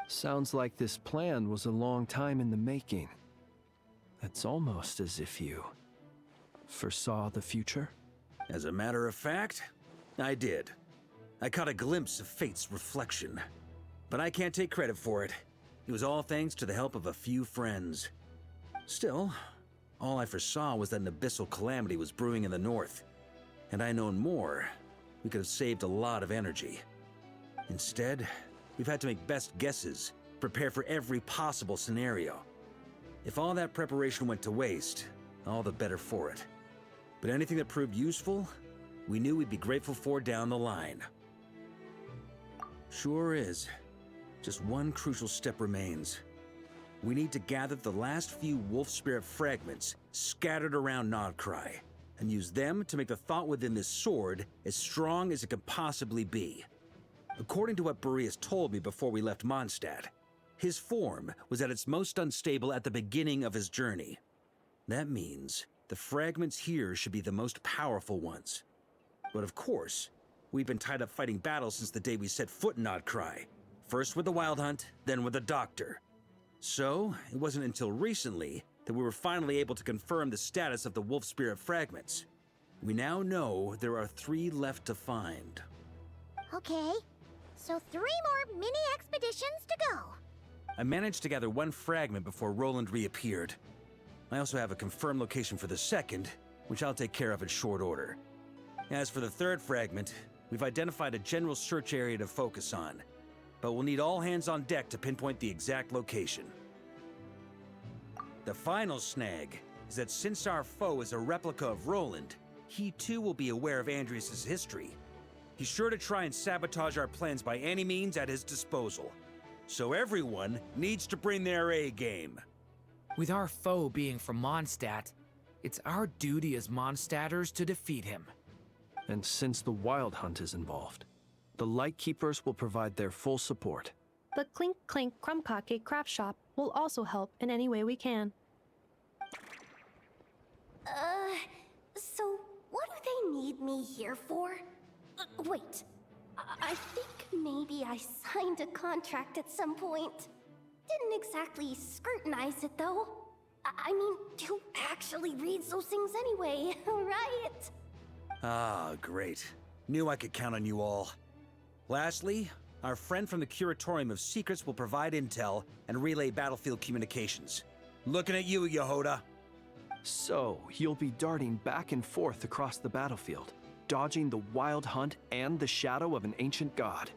Sounds like this plan was a long time in the making. It's almost as if you foresaw the future. As a matter of fact, I did. I caught a glimpse of fate's reflection. But I can't take credit for it. It was all thanks to the help of a few friends. Still, all I foresaw was that an abyssal calamity was brewing in the north. Had I known more, we could have saved a lot of energy. Instead, we've had to make best guesses, prepare for every possible scenario. If all that preparation went to waste, all the better for it. But anything that proved useful, we knew we'd be grateful for down the line. Sure is. Just one crucial step remains. We need to gather the last few wolf spirit fragments scattered around Nod-Crai, and use them to make the thought within this sword as strong as it could possibly be. According to what Boreas told me before we left Mondstadt, his form was at its most unstable at the beginning of his journey. That means the fragments here should be the most powerful ones. But of course, we've been tied up fighting battles since the day we set foot in Nod-Crai. First with the Wild Hunt, then with the Doctor. So, it wasn't until recently that we were finally able to confirm the status of the Wolf Spirit fragments. We now know there are 3 left to find. Okay, so 3 more mini expeditions to go. I managed to gather 1 fragment before Rolанд reappeared. I also have a confirmed location for the second, which I'll take care of in short order. As for the 3rd fragment, we've identified a general search area to focus on, but we'll need all hands on deck to pinpoint the exact location. The final snag is that since our foe is a replica of Rowland, he too will be aware of Andrias' history. He's sure to try and sabotage our plans by any means at his disposal. So everyone needs to bring their A game. With our foe being from Mondstadt, it's our duty as Mondstadters to defeat him. And since the Wild Hunt is involved, the Lightkeepers will provide their full support. The Clink Clink Krumkake craft shop will also help in any way we can. So what do they need me here for? Wait, I think maybe I signed a contract at some point. Didn't exactly scrutinize it, though. I mean, who actually reads those things anyway, right? Ah, great. Knew I could count on you all. Lastly, our friend from the Curatorium of Secrets will provide intel and relay battlefield communications. Looking at you, Yehoda. So, you'll be darting back and forth across the battlefield, dodging the Wild Hunt and the shadow of an ancient god.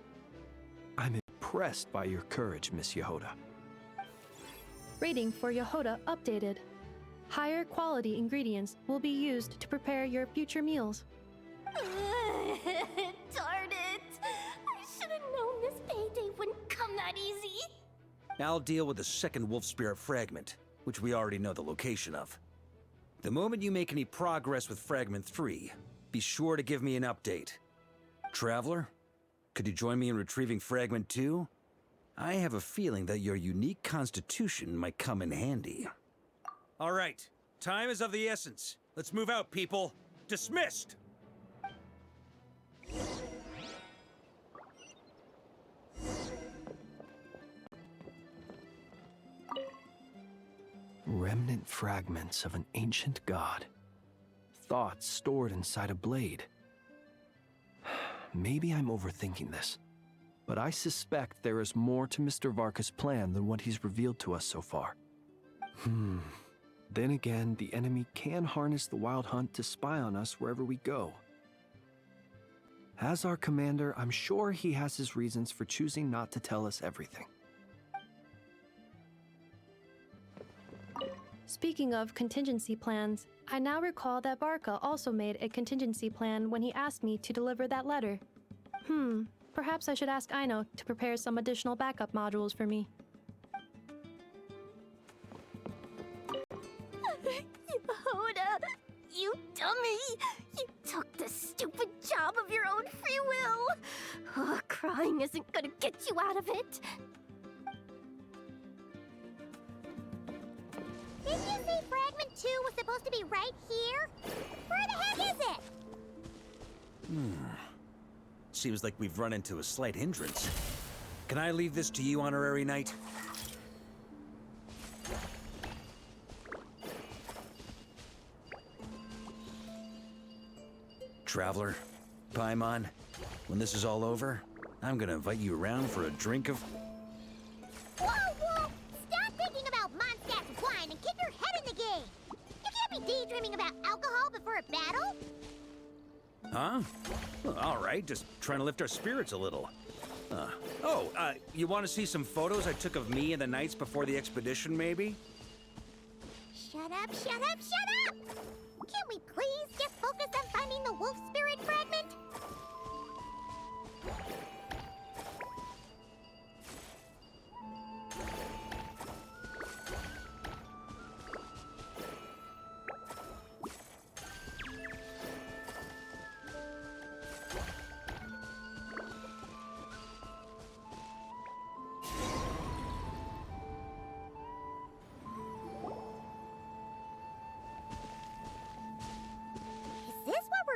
I'm impressed by your courage, Miss Yehoda. Rating for Yehoda updated. Higher quality ingredients will be used to prepare your future meals. Darn it! I should have known this payday wouldn't come that easy. I'll deal with the second wolf spirit fragment, which we already know the location of. The moment you make any progress with Fragment 3, be sure to give me an update. Traveler, could you join me in retrieving Fragment 2? I have a feeling that your unique constitution might come in handy. All right, time is of the essence. Let's move out, people. Dismissed! Remnant fragments of an ancient god. Thoughts stored inside a blade. Maybe I'm overthinking this, but I suspect there is more to Mr. Varka's plan than what he's revealed to us so far. Then again, the enemy can harness the Wild Hunt to spy on us wherever we go. As our commander, I'm sure he has his reasons for choosing not to tell us everything. Speaking of contingency plans, I now recall that Barca also made a contingency plan when he asked me to deliver that letter. Perhaps I should ask Aino to prepare some additional backup modules for me. Yehoda, you dummy! You took the stupid job of your own free will! Crying isn't gonna get you out of it! Didn't you say Fragment 2 was supposed to be right here? Where the heck is it? Seems like we've run into a slight hindrance. Can I leave this to you, Honorary Knight? Traveler, Paimon, when this is all over, I'm gonna invite you around for a drink of... Whoa, whoa! Stop thinking about Mondstadt's wine and keep your head in the game! You can't be daydreaming about alcohol before a battle! Huh? Well, all right, just trying to lift our spirits a little. You want to see some photos I took of me and the knights before the expedition, maybe? Shut up, shut up, shut up! Can't we please just focus on finding the wolf spirit fragment?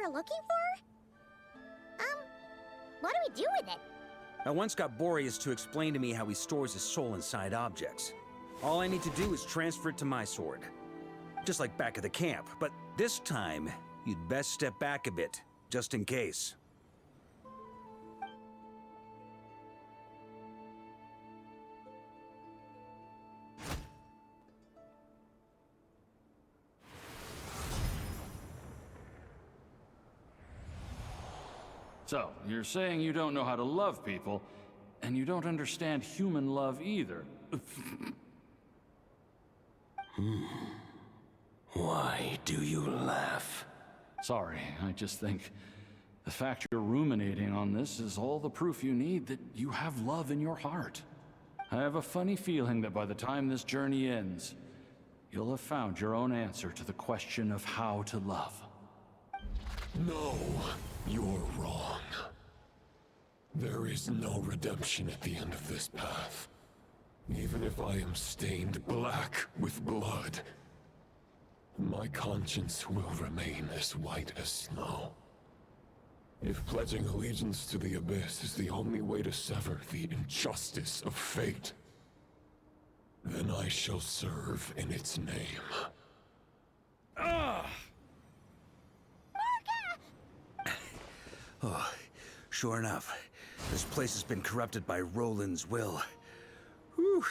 Looking for? What do we do with it? I once got Borey to explain to me how he stores his soul inside objects. All I need to do is transfer it to my sword. Just like back at the camp, but this time, you'd best step back a bit, just in case. So, you're saying you don't know how to love people, and you don't understand human love either. Why do you laugh? Sorry, I just think the fact you're ruminating on this is all the proof you need that you have love in your heart. I have a funny feeling that by the time this journey ends, you'll have found your own answer to the question of how to love. No, you're wrong. There is no redemption at the end of this path. Even if I am stained black with blood, my conscience will remain as white as snow. If pledging allegiance to the Abyss is the only way to sever the injustice of fate, then I shall serve in its name. Oh, sure enough, this place has been corrupted by Roland's will. Whew.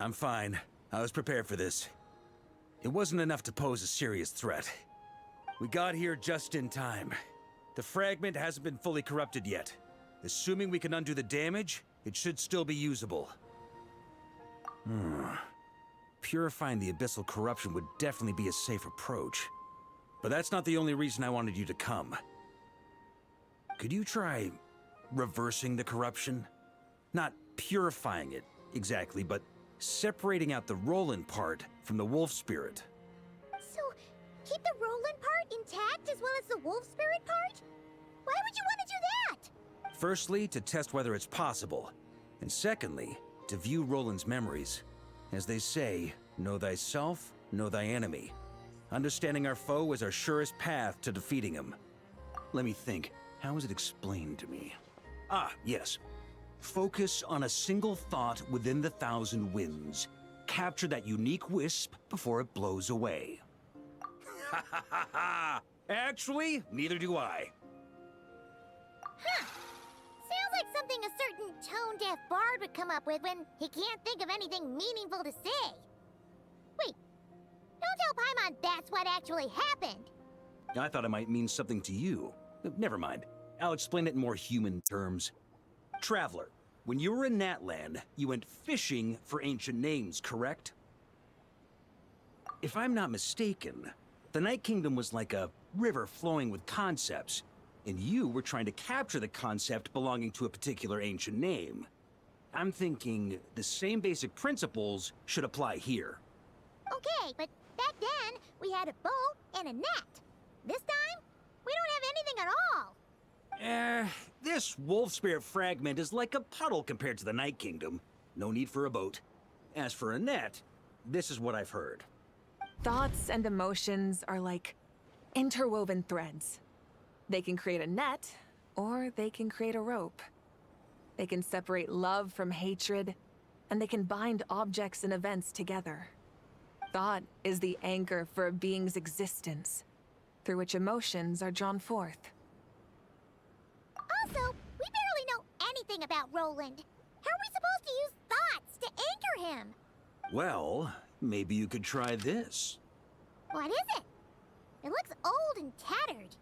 I'm fine. I was prepared for this. It wasn't enough to pose a serious threat. We got here just in time. The fragment hasn't been fully corrupted yet. Assuming we can undo the damage, it should still be usable. Purifying the abyssal corruption would definitely be a safe approach. But that's not the only reason I wanted you to come. Could you try reversing the corruption? Not purifying it, exactly, but separating out the Roland part from the wolf spirit. So, keep the Roland part intact as well as the wolf spirit part? Why would you want to do that? Firstly, to test whether it's possible. And secondly, to view Roland's memories. As they say, know thyself, know thy enemy. Understanding our foe is our surest path to defeating him. Let me think. How was it explained to me? Ah, yes. Focus on a single thought within the 1,000 winds. Capture that unique wisp before it blows away. Ha ha ha ha! Actually, neither do I. Huh. Sounds like something a certain tone-deaf bard would come up with when he can't think of anything meaningful to say. Wait, don't tell Paimon that's what actually happened. I thought it might mean something to you. Never mind. I'll explain it in more human terms. Traveler, when you were in Natland, you went fishing for ancient names, correct? If I'm not mistaken, the Night Kingdom was like a river flowing with concepts, and you were trying to capture the concept belonging to a particular ancient name. I'm thinking the same basic principles should apply here. Okay, but back then, we had a boat and a net. This time, we don't have anything at all. This wolf spirit fragment is like a puddle compared to the Night Kingdom. No need for a boat. As for a net, this is what I've heard. Thoughts and emotions are like interwoven threads. They can create a net, or they can create a rope. They can separate love from hatred, and they can bind objects and events together. Thought is the anchor for a being's existence, through which emotions are drawn forth. Also, we barely know anything about Roland. How are we supposed to use thoughts to anchor him? Well, maybe you could try this. What is it? It looks old and tattered.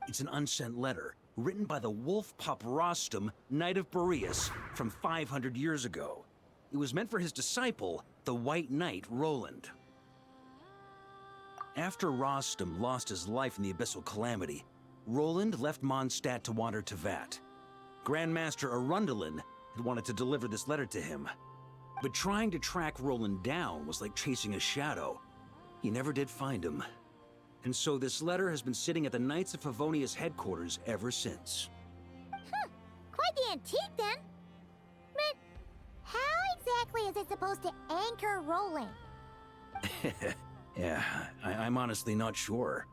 It's an unsent letter, written by the wolf pup Rostam, Knight of Boreas, from 500 years ago. It was meant for his disciple, the White Knight Roland. After Rostam lost his life in the Abyssal Calamity, Roland left Mondstadt to wander to Vat. Grandmaster Arundelen had wanted to deliver this letter to him. But trying to track Roland down was like chasing a shadow. He never did find him. And so this letter has been sitting at the Knights of Fawonius headquarters ever since. Quite the antique then. But how exactly is it supposed to anchor Roland? Yeah, I'm honestly not sure.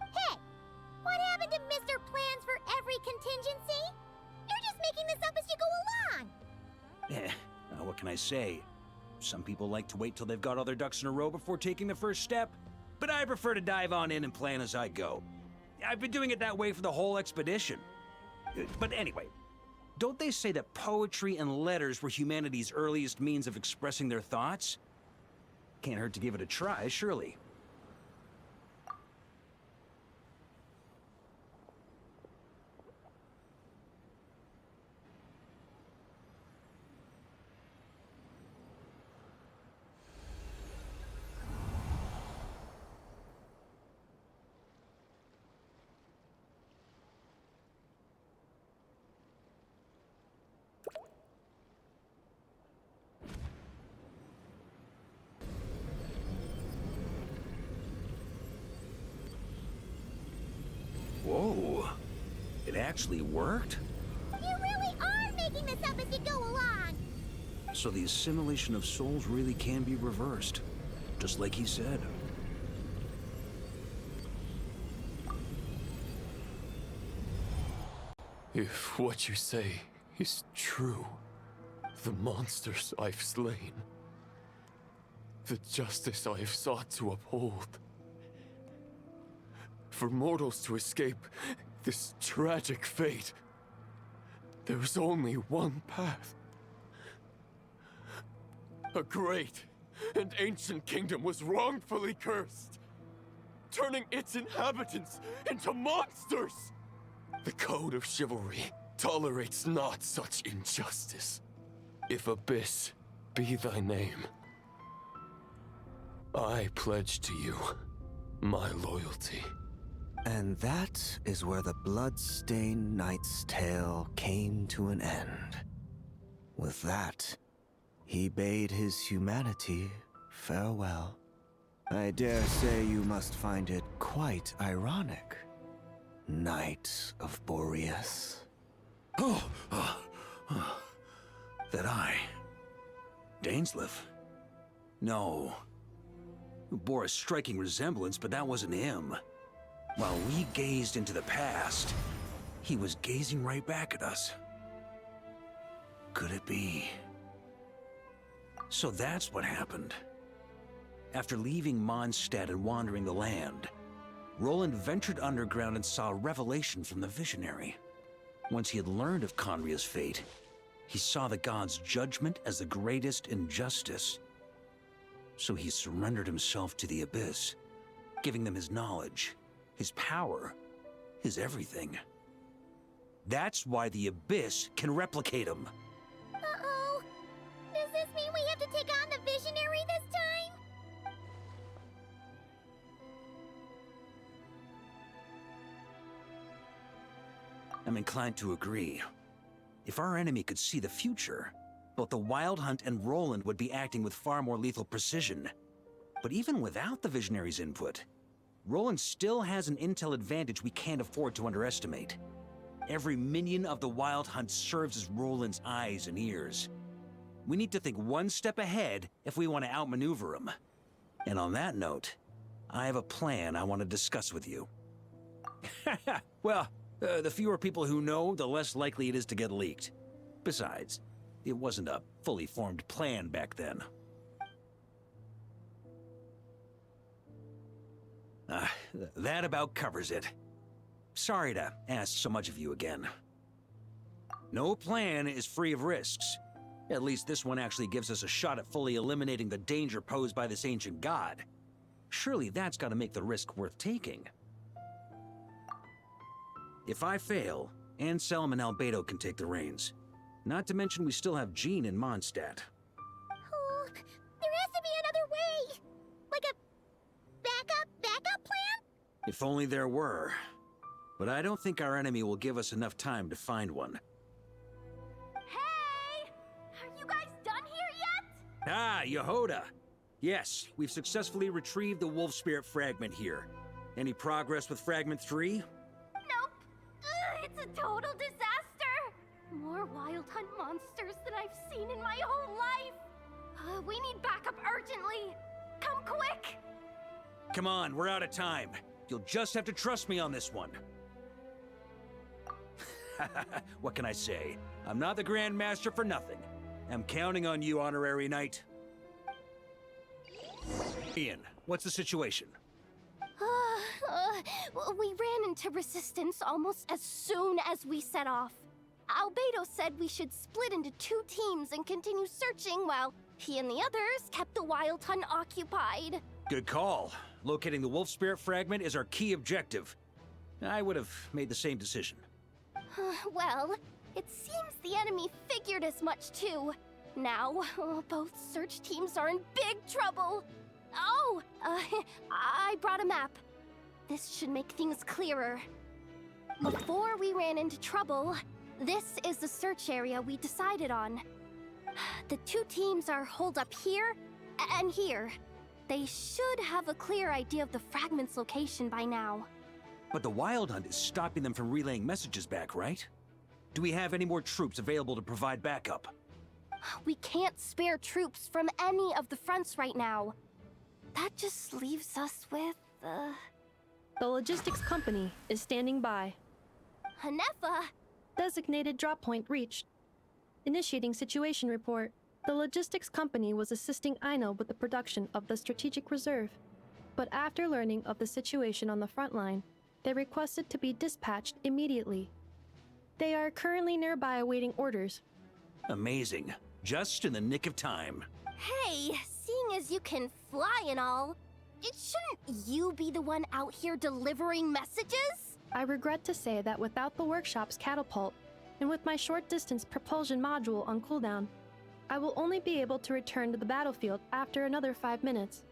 Hey! What happened to Mr. Plans for every contingency? You're just making this up as you go along! What can I say? Some people like to wait till they've got all their ducks in a row before taking the first step, but I prefer to dive on in and plan as I go. I've been doing it that way for the whole expedition. But anyway, don't they say that poetry and letters were humanity's earliest means of expressing their thoughts? Can't hurt to give it a try, surely. actually worked? You really are making this up as you go along! So the assimilation of souls really can be reversed, just like he said. If what you say is true, the monsters I've slain, the justice I have sought to uphold, for mortals to escape this tragic fate, there's only one path. A great and ancient kingdom was wrongfully cursed, turning its inhabitants into monsters. The code of chivalry tolerates not such injustice. If Abyss be thy name, I pledge to you my loyalty. And that is where the blood-stained knight's tale came to an end. With that, he bade his humanity farewell. I dare say you must find it quite ironic, Knight of Boreas. That I... Dainsleif? No. Bore a striking resemblance, but that wasn't him. While we gazed into the past, he was gazing right back at us. Could it be? So that's what happened. After leaving Mondstadt and wandering the land, Rowland ventured underground and saw a revelation from the Visionary. Once he had learned of Conria's fate, he saw the gods' judgment as the greatest injustice. So he surrendered himself to the Abyss, giving them his knowledge, his power, his everything. That's why the Abyss can replicate him. Uh-oh. Does this mean we have to take on the Visionary this time? I'm inclined to agree. If our enemy could see the future, both the Wild Hunt and Rowland would be acting with far more lethal precision. But even without the Visionary's input, Rowland still has an intel advantage we can't afford to underestimate. Every minion of the Wild Hunt serves as Rowland's eyes and ears. We need to think one step ahead if we want to outmaneuver him. And on that note, I have a plan I want to discuss with you. Well, the fewer people who know, the less likely it is to get leaked. Besides, it wasn't a fully formed plan back then. That about covers it. Sorry to ask so much of you again. No plan is free of risks. At least this one actually gives us a shot at fully eliminating the danger posed by this ancient god. Surely that's got to make the risk worth taking. If I fail, Anselm and Albedo can take the reins. Not to mention we still have Jean in Mondstadt. Oh, there has to be another way! Like a backup plan? If only there were. But I don't think our enemy will give us enough time to find one. Hey! Are you guys done here yet? Ah, Yehoda! Yes, we've successfully retrieved the Wolf Spirit fragment here. Any progress with Fragment 3? Nope. It's a total disaster! More Wild Hunt monsters than I've seen in my whole life! We need backup urgently! Come quick! Come on, we're out of time. You'll just have to trust me on this one. What can I say? I'm not the Grand Master for nothing. I'm counting on you, Honorary Knight. Ian, what's the situation? We ran into resistance almost as soon as we set off. Albedo said we should split into 2 teams and continue searching while he and the others kept the Wild Hunt occupied. Good call. Locating the Wolf Spirit fragment is our key objective. I would have made the same decision. Well, it seems the enemy figured as much too. Now, both search teams are in big trouble. Oh, I brought a map. This should make things clearer. Before we ran into trouble, this is the search area we decided on. The 2 teams are holed up here and here. They should have a clear idea of the fragment's location by now. But the Wild Hunt is stopping them from relaying messages back, right? Do we have any more troops available to provide backup? We can't spare troops from any of the fronts right now. That just leaves us with, The logistics company is standing by. Hanefa! Designated drop point reached. Initiating situation report. The logistics company was assisting Aino with the production of the strategic reserve. But after learning of the situation on the front line, they requested to be dispatched immediately. They are currently nearby awaiting orders. Amazing. Just in the nick of time. Hey, seeing as you can fly and all, shouldn't you be the one out here delivering messages? I regret to say that without the workshop's catapult, and with my short-distance propulsion module on cooldown, I will only be able to return to the battlefield after another 5 minutes.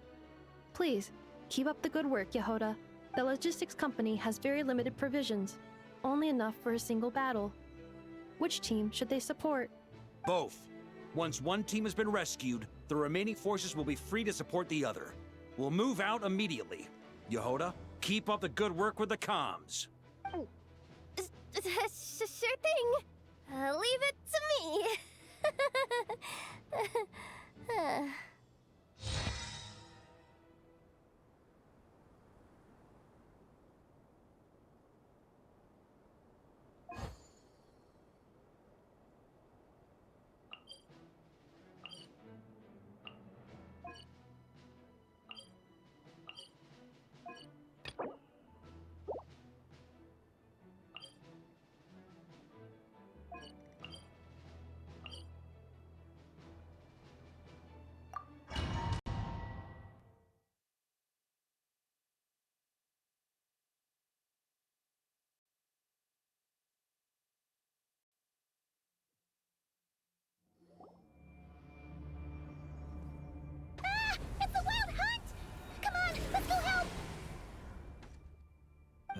Please, keep up the good work, Yehoda. The logistics company has very limited provisions, only enough for a single battle. Which team should they support? Both. Once one team has been rescued, the remaining forces will be free to support the other. We'll move out immediately. Yehoda, keep up the good work with the comms. Sure thing. Leave it to me.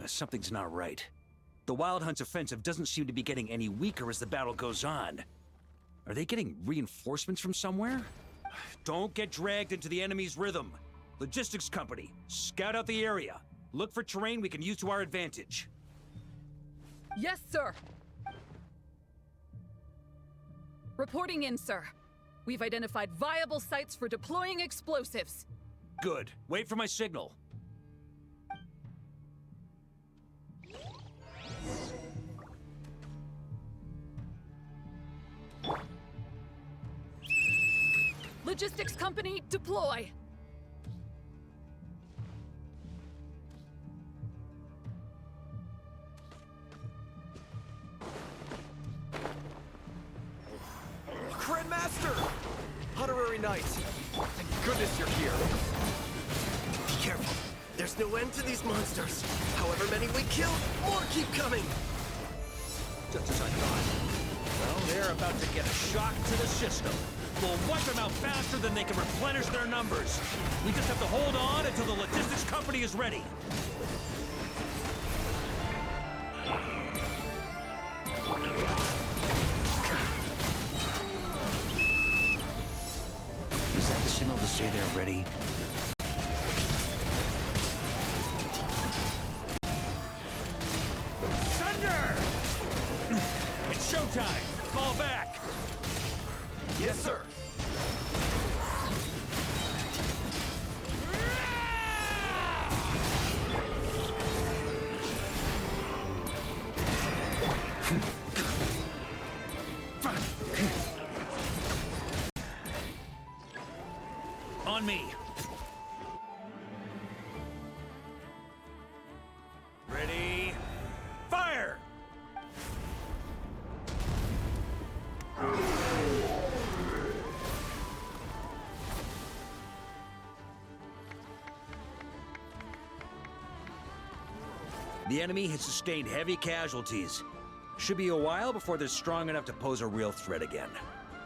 Something's not right. The Wild Hunt's offensive doesn't seem to be getting any weaker as the battle goes on. Are they getting reinforcements from somewhere? Don't get dragged into the enemy's rhythm. Logistics company, scout out the area. Look for terrain we can use to our advantage. Yes, sir. Reporting in, sir. We've identified viable sites for deploying explosives. Good. Wait for my signal. Logistics company, deploy! Master! Honorary Knight! Thank goodness you're here! Be careful. There's no end to these monsters. However many we kill, more keep coming! Just as I thought. Well, they're about to get a shock to the system. We'll wipe them out faster than they can replenish their numbers. We just have to hold on until the logistics company is ready. Is that the signal to say they're ready? Thunder! It's showtime! Fall back! Yes, sir! On me! Ready? Fire! The enemy has sustained heavy casualties. Should be a while before they're strong enough to pose a real threat again.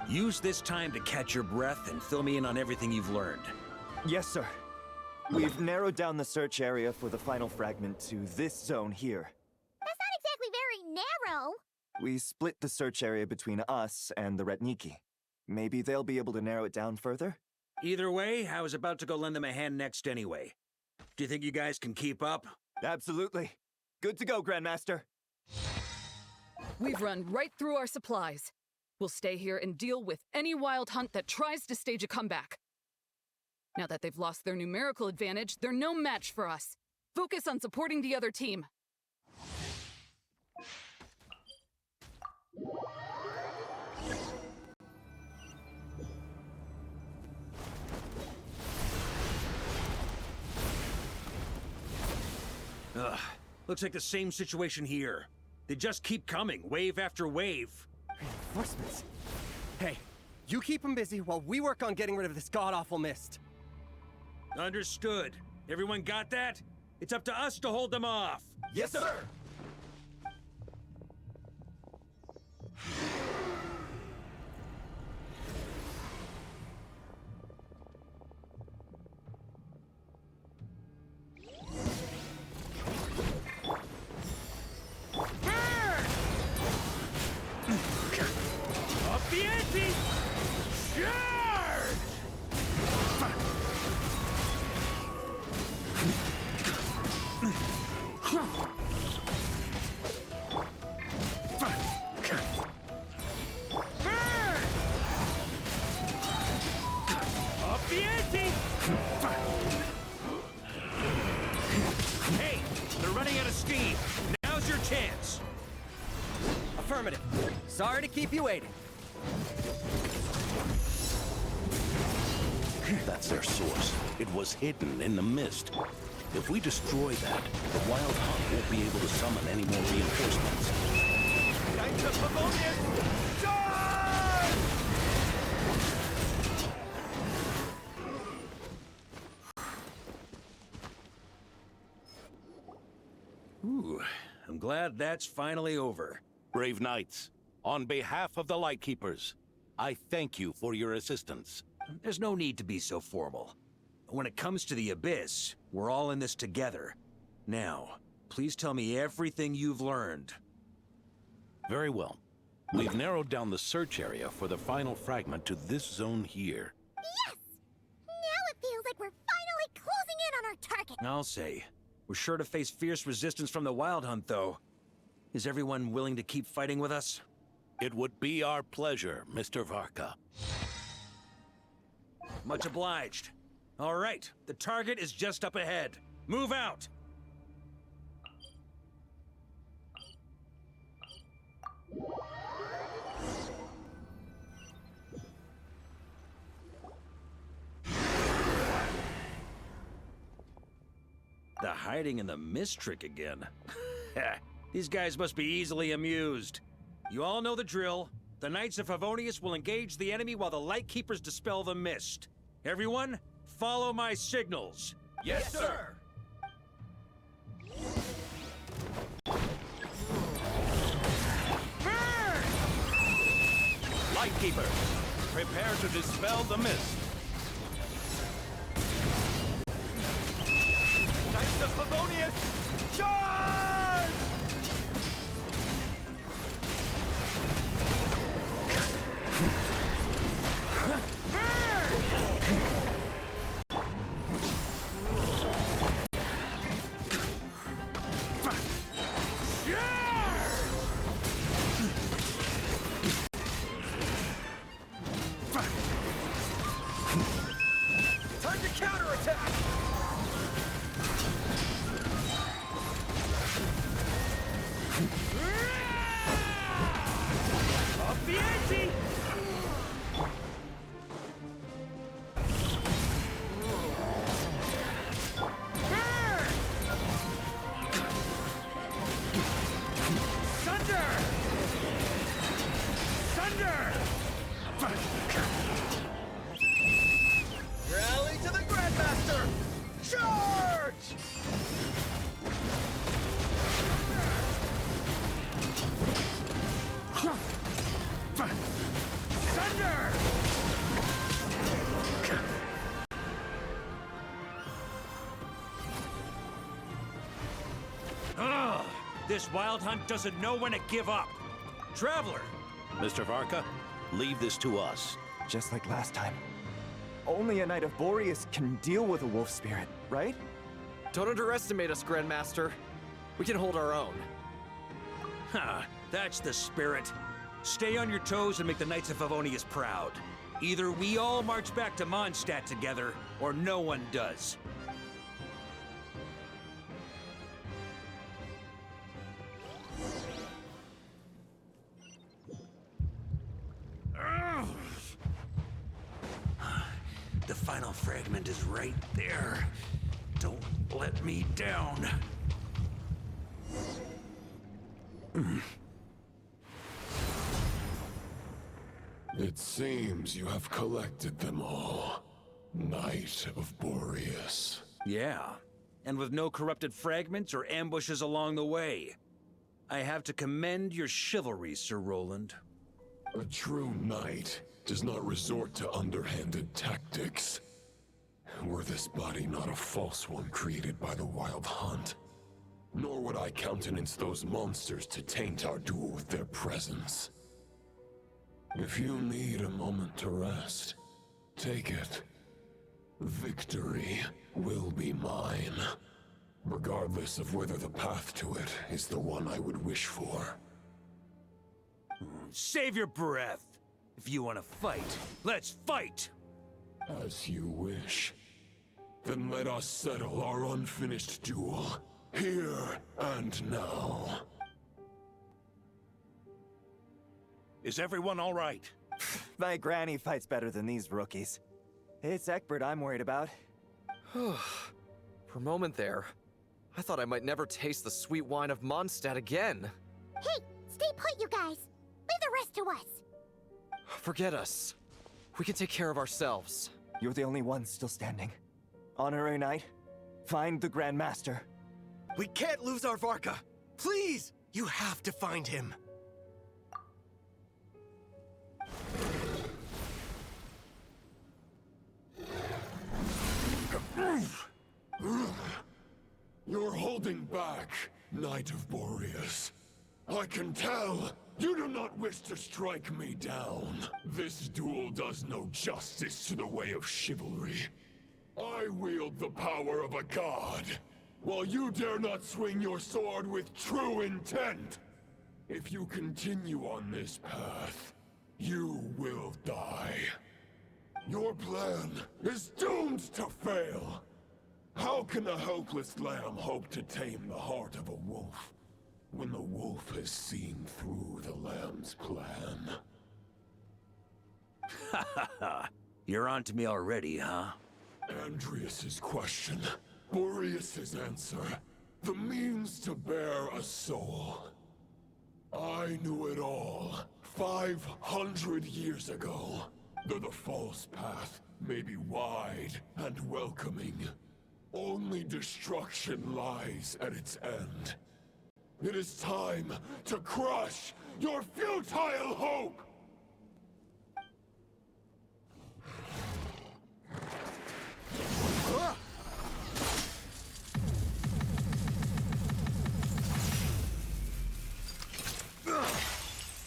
Use this time to catch your breath and fill me in on everything you've learned. Yes, sir. We've narrowed down the search area for the final fragment to this zone here. That's not exactly very narrow. We split the search area between us and the Retniki. Maybe they'll be able to narrow it down further? Either way, I was about to go lend them a hand next anyway. Do you think you guys can keep up? Absolutely. Good to go, Grandmaster. We've run right through our supplies. We'll stay here and deal with any wild hunt that tries to stage a comeback. Now that they've lost their numerical advantage, they're no match for us. Focus on supporting the other team. Ugh. Looks like the same situation here. They just keep coming, wave after wave. Reinforcements. Hey, you keep them busy while we work on getting rid of this god-awful mist. Understood. Everyone got that? It's up to us to hold them off. Yes, sir! Up the ante! Charge! Up the ante! Hey, they're running out of steam. Now's your chance. Affirmative. Sorry to keep you waiting. That's their source. It was hidden in the mist. If we destroy that, the Wild Hunt won't be able to summon any more reinforcements. Knights of Favonius! Charge! Ooh, I'm glad that's finally over. Brave Knights, on behalf of the Lightkeepers, I thank you for your assistance. There's no need to be so formal. When it comes to the Abyss, we're all in this together. Now, please tell me everything you've learned. Very well. We've narrowed down the search area for the final fragment to this zone here. Yes! Now it feels like we're finally closing in on our target. I'll say. We're sure to face fierce resistance from the Wild Hunt, though. Is everyone willing to keep fighting with us? It would be our pleasure, Mr. Varka. Much obliged. All right, the target is just up ahead. Move out! The hiding in the mist trick again. These guys must be easily amused. You all know the drill. The Knights of Favonius will engage the enemy while the Lightkeepers dispel the mist. Everyone, follow my signals. Yes, sir! Lightkeepers, prepare to dispel the mist. Knights of Favonius! Charge! Time to counterattack! Up the ante! Thunder! Thunder! Rally to the Grandmaster! Charge! Thunder! Ugh! This Wild Hunt doesn't know when to give up. Traveler! Mr. Varka, leave this to us. Just like last time. Only a Knight of Boreas can deal with a wolf spirit, right? Don't underestimate us, Grandmaster. We can hold our own. Ha! That's the spirit. Stay on your toes and make the Knights of Fawonius proud. Either we all march back to Mondstadt together, or no one does. The final fragment is right there. Don't let me down. It seems you have collected them all, Knight of Boreas. Yeah, and with no corrupted fragments or ambushes along the way. I have to commend your chivalry, Sir Rowland. A true knight does not resort to underhanded tactics. Were this body not a false one created by the Wild Hunt, nor would I countenance those monsters to taint our duel with their presence. If you need a moment to rest, take it. Victory will be mine, regardless of whether the path to it is the one I would wish for. Save your breath. If you want to fight, let's fight! As you wish. Then let us settle our unfinished duel, here and now. Is everyone all right? My granny fights better than these rookies. It's Egbert I'm worried about. For a moment there, I thought I might never taste the sweet wine of Mondstadt again. Hey, stay put, you guys. Leave the rest to us. Forget us. We can take care of ourselves. You're the only one still standing. Honorary Knight, find the Grand Master. We can't lose our Varka! Please! You have to find him! You're holding back, Knight of Boreas. I can tell you do not wish to strike me down. This duel does no justice to the way of chivalry. I wield the power of a god, while you dare not swing your sword with true intent. If you continue on this path, you will die. Your plan is doomed to fail. How can a helpless lamb hope to tame the heart of a wolf, when the wolf has seen through the lamb's plan? Ha ha ha! You're on to me already, huh? Andreas's question, Boreas's answer, the means to bear a soul. I knew it all 500 years ago. Though the false path may be wide and welcoming, only destruction lies at its end. It is time to crush your futile hope!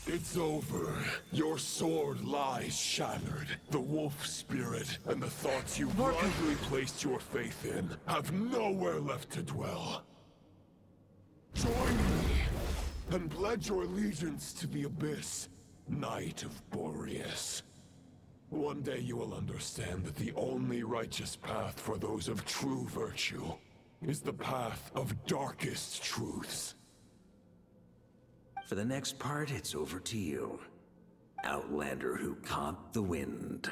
It's over. Your sword lies shattered. The wolf spirit and the thoughts you blindly placed your faith in have nowhere left to dwell. Join me and pledge your allegiance to the abyss, Knight of Boreas. One day you will understand that the only righteous path for those of true virtue is the path of darkest truths. For the next part, it's over to you. Outlander who caught the wind.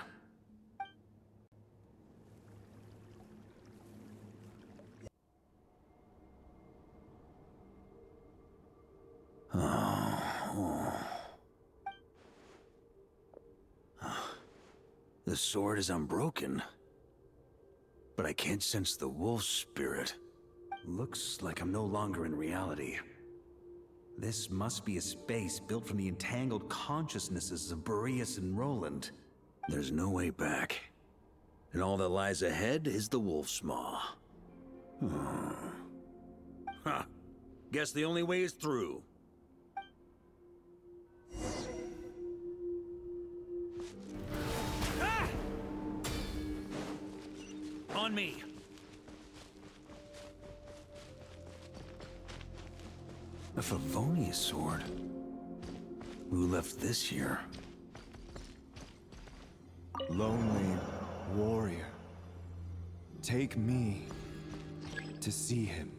The sword is unbroken, but I can't sense the wolf spirit. Looks like I'm no longer in reality. This must be a space built from the entangled consciousnesses of Boreas and Rowland. There's no way back. And all that lies ahead is the wolf's maw. Huh. Guess the only way is through. Ah! On me. A Favonius sword? Who left this here? Lonely warrior, take me to see him.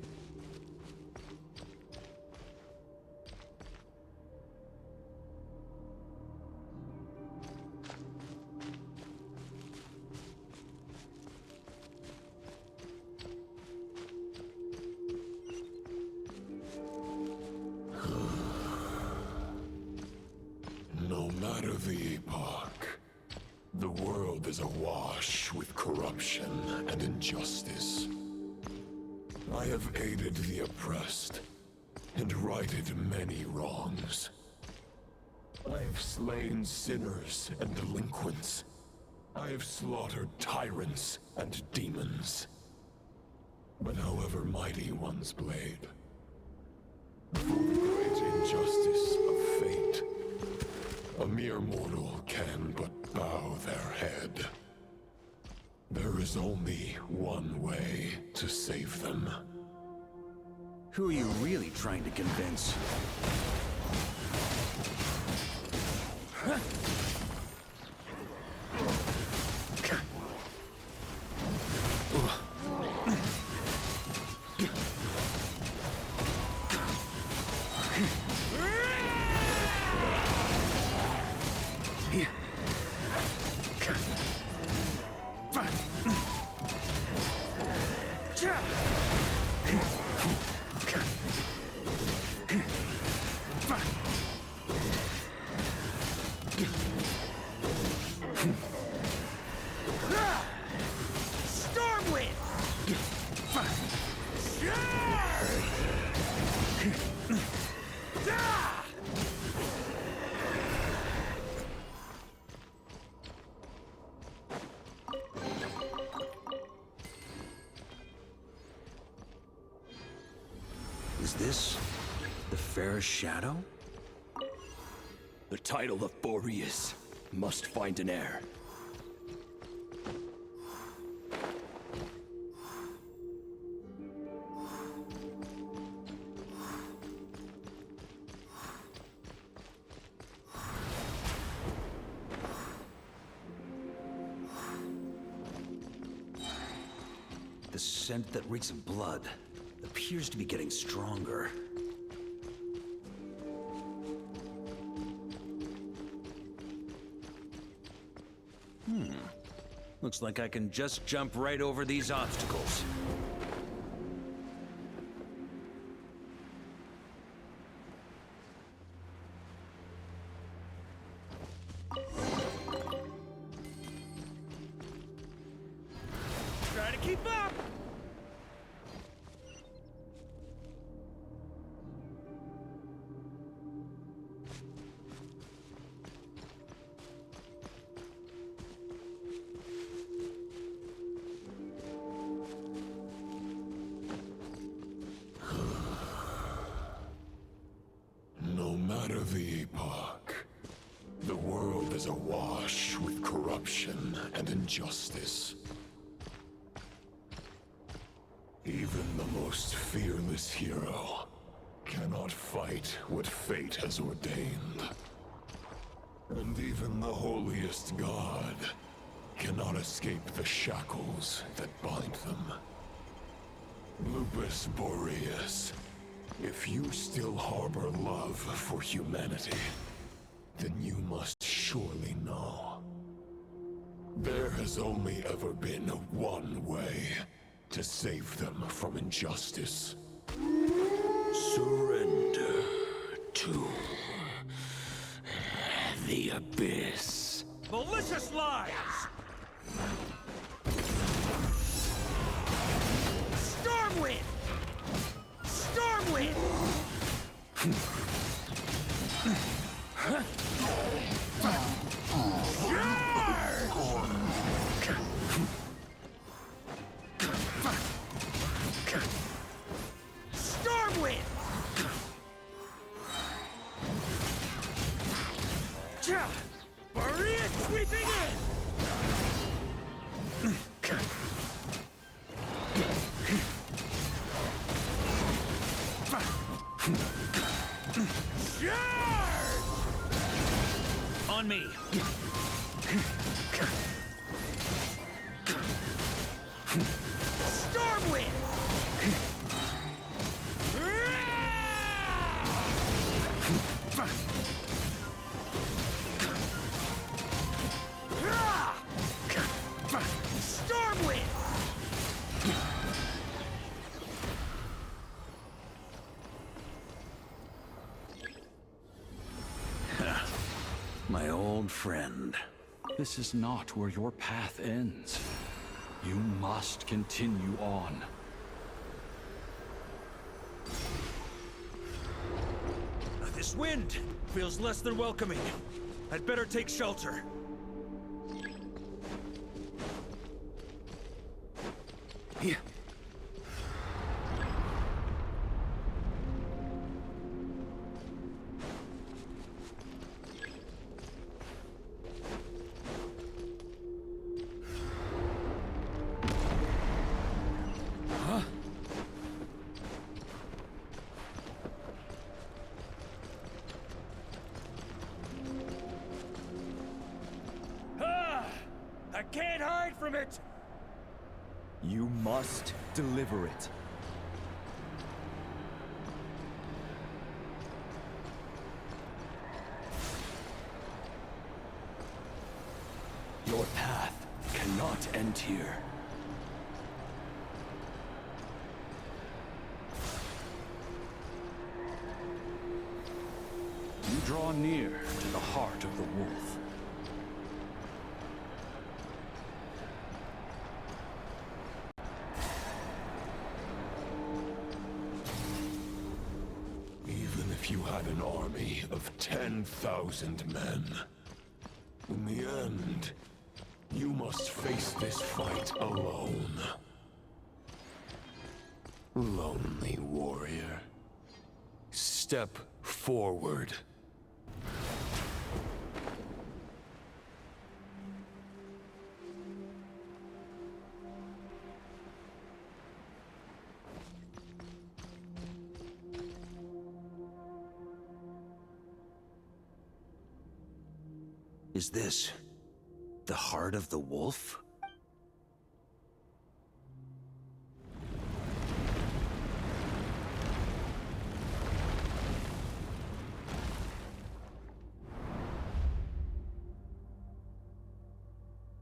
No matter the epoch, the world is awash with corruption and injustice. I have aided the oppressed and righted many wrongs. I have slain sinners and delinquents. I have slaughtered tyrants and demons. But however mighty one's blade, before the great injustice of fate, a mere mortal can but bow their head. There is only one way to save them. Who are you really trying to convince? Is this the fairest shadow? The title of Boreas must find an heir. The scent that reeks of blood appears to be getting stronger. Looks like I can just jump right over these obstacles. Try to keep up! No matter the epoch, the world is awash with corruption and injustice. Even the most fearless hero cannot fight what fate has ordained. And even the holiest god cannot escape the shackles that bind them. Lupus Boreas, if you still harbor love for humanity, then you must surely know. There has only ever been one way to save them from injustice. Surrender to the abyss. Malicious lies! Stormwind! Stormwind! Stormwind! Borei sweeping in! On me. Stormwind! Stormwind! My old friend. This is not where your path ends. You must continue on. This wind feels less than welcoming. I'd better take shelter. Yeah. I can't hide from it! You must deliver it. Your path cannot end here. You draw near to the heart of the wolf. Even if you had an army of 10,000 men, in the end, you must face this fight alone. Lonely warrior. Step forward. Is this the heart of the wolf?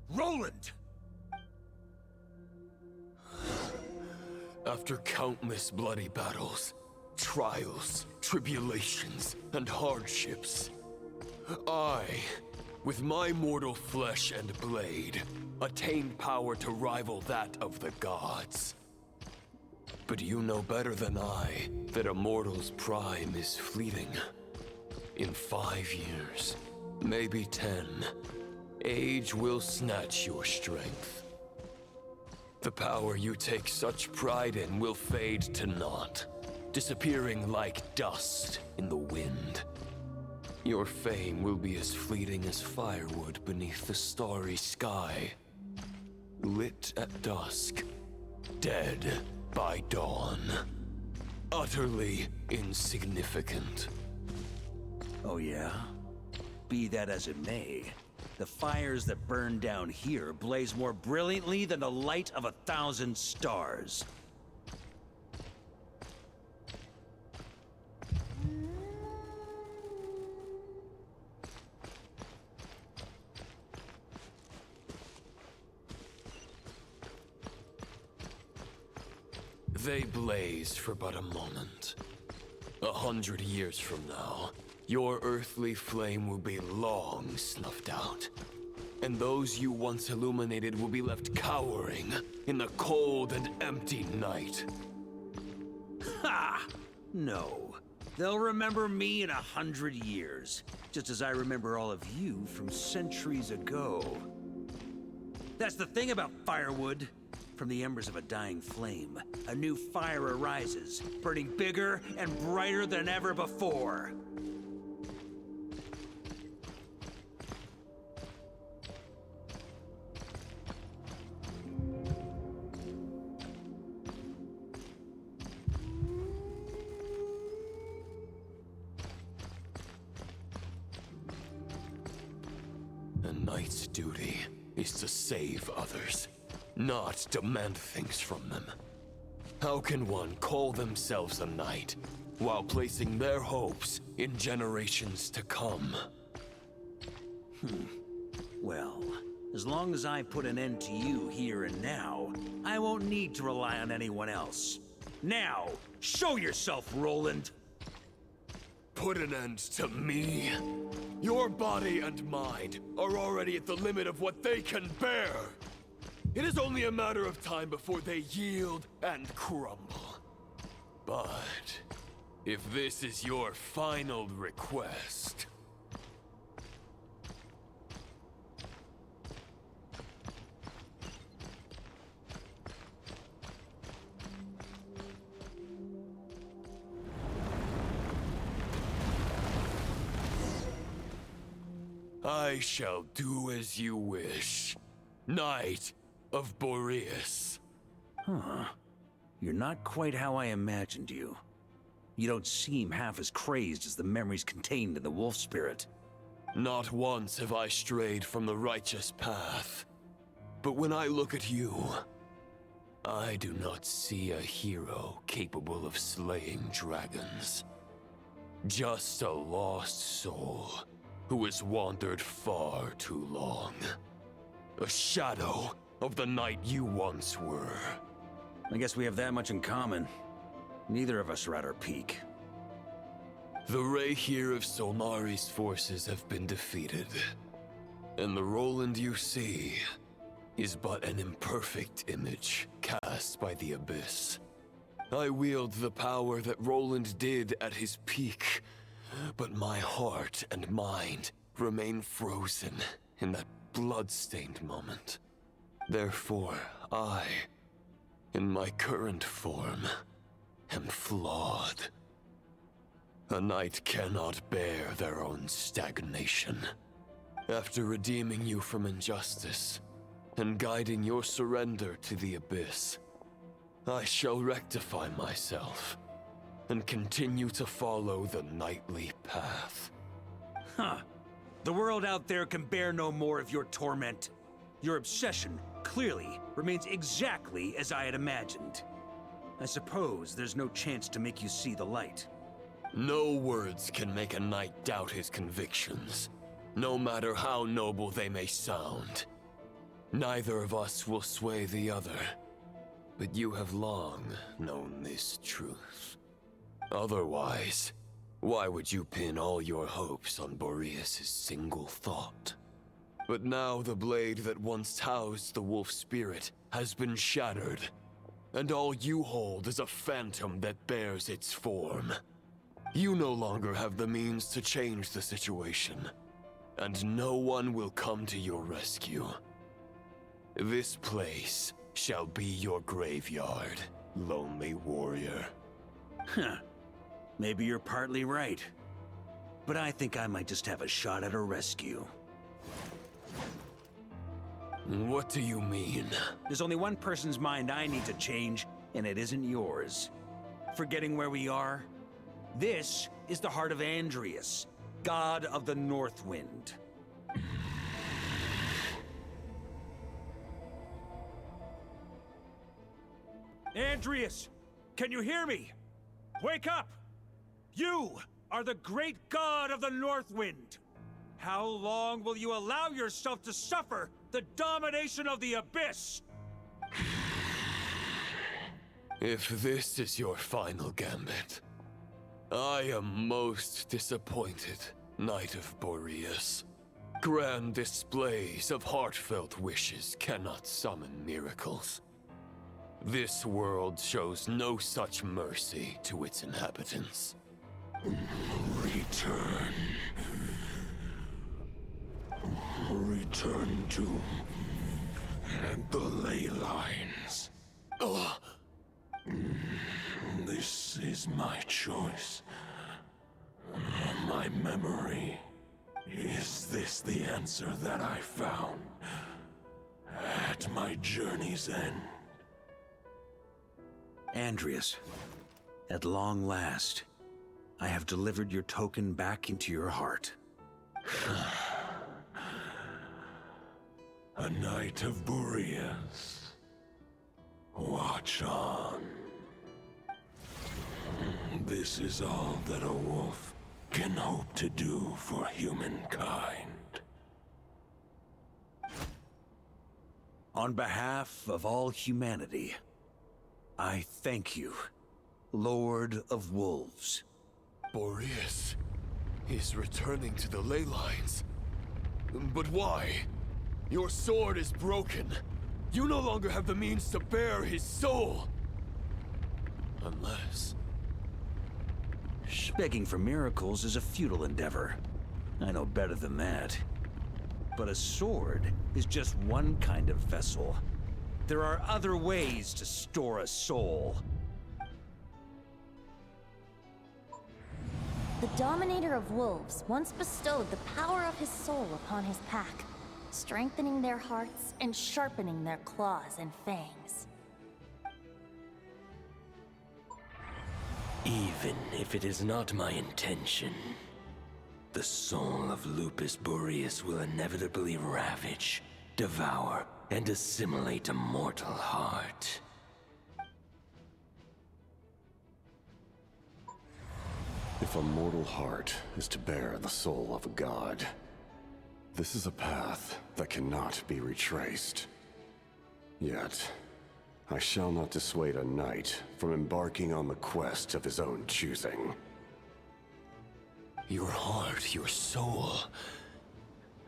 Roland! After countless bloody battles, trials, tribulations, and hardships, I, with my mortal flesh and blade, attained power to rival that of the gods. But you know better than I that a mortal's prime is fleeting. In 5 years, maybe 10, age will snatch your strength. The power you take such pride in will fade to naught, disappearing like dust in the wind. Your fame will be as fleeting as firewood beneath the starry sky. Lit at dusk, dead by dawn. Utterly insignificant. Oh yeah? Be that as it may, the fires that burn down here blaze more brilliantly than the light of 1,000 stars. They blaze for but a moment. 100 years from now, your earthly flame will be long snuffed out. And those you once illuminated will be left cowering in the cold and empty night. Ha! No. They'll remember me in 100 years, just as I remember all of you from centuries ago. That's the thing about firewood. From the embers of a dying flame, a new fire arises, burning bigger and brighter than ever before. knight's duty is to save others, not demand things from them. How can one call themselves a knight while placing their hopes in generations to come? Well, as long as I put an end to you here and now, I won't need to rely on anyone else. Now, show yourself, Roland! Put an end to me? Your body and mind are already at the limit of what they can bear. It is only a matter of time before they yield and crumble. But if this is your final request... I shall do as you wish, Knight of Boreas. Huh. You're not quite how I imagined you. You don't seem half as crazed as the memories contained in the wolf spirit. Not once have I strayed from the righteous path. But when I look at you, I do not see a hero capable of slaying dragons. Just a lost soul who has wandered far too long. A shadow of the knight you once were. I guess we have that much in common. Neither of us are at our peak. The Rayhir of Solnari's forces have been defeated. And the Roland you see is but an imperfect image cast by the Abyss. I wield the power that Roland did at his peak, but my heart and mind remain frozen in that blood-stained moment. Therefore, I, in my current form, am flawed. A knight cannot bear their own stagnation. After redeeming you from injustice and guiding your surrender to the Abyss, I shall rectify myself and continue to follow the knightly path. Huh. The world out there can bear no more of your torment. Your obsession, clearly, remains exactly as I had imagined. I suppose there's no chance to make you see the light. No words can make a knight doubt his convictions, no matter how noble they may sound. Neither of us will sway the other, but you have long known this truth. Otherwise, why would you pin all your hopes on Boreas' single thought? But now the blade that once housed the wolf spirit has been shattered, and all you hold is a phantom that bears its form. You no longer have the means to change the situation, and no one will come to your rescue. This place shall be your graveyard, lonely warrior. Huh. Maybe you're partly right. But I think I might just have a shot at a rescue. What do you mean? There's only one person's mind I need to change, and it isn't yours. Forgetting where we are? This is the heart of Andrias, god of the North Wind. Andrias, can you hear me? Wake up! You are the great god of the North Wind. How long will you allow yourself to suffer the domination of the Abyss? If this is your final gambit, I am most disappointed, Knight of Boreas. Grand displays of heartfelt wishes cannot summon miracles. This world shows no such mercy to its inhabitants. Return. Return to the ley lines. This is my choice. My memory. Is this the answer that I found at my journey's end? Andrias, at long last, I have delivered your token back into your heart. A knight of Boreas. Watch on. This is all that a wolf can hope to do for humankind. On behalf of all humanity, I thank you, Lord of Wolves. Boreas is returning to the ley lines. But why? Your sword is broken. You no longer have the means to bear his soul. Unless... Begging for miracles is a futile endeavor. I know better than that. But a sword is just one kind of vessel. There are other ways to store a soul. The Dominator of Wolves once bestowed the power of his soul upon his pack, strengthening their hearts and sharpening their claws and fangs. Even if it is not my intention, the soul of Lupus Boreas will inevitably ravage, devour, and assimilate a mortal heart. If a mortal heart is to bear the soul of a god, this is a path that cannot be retraced. Yet, I shall not dissuade a knight from embarking on the quest of his own choosing. Your heart, your soul...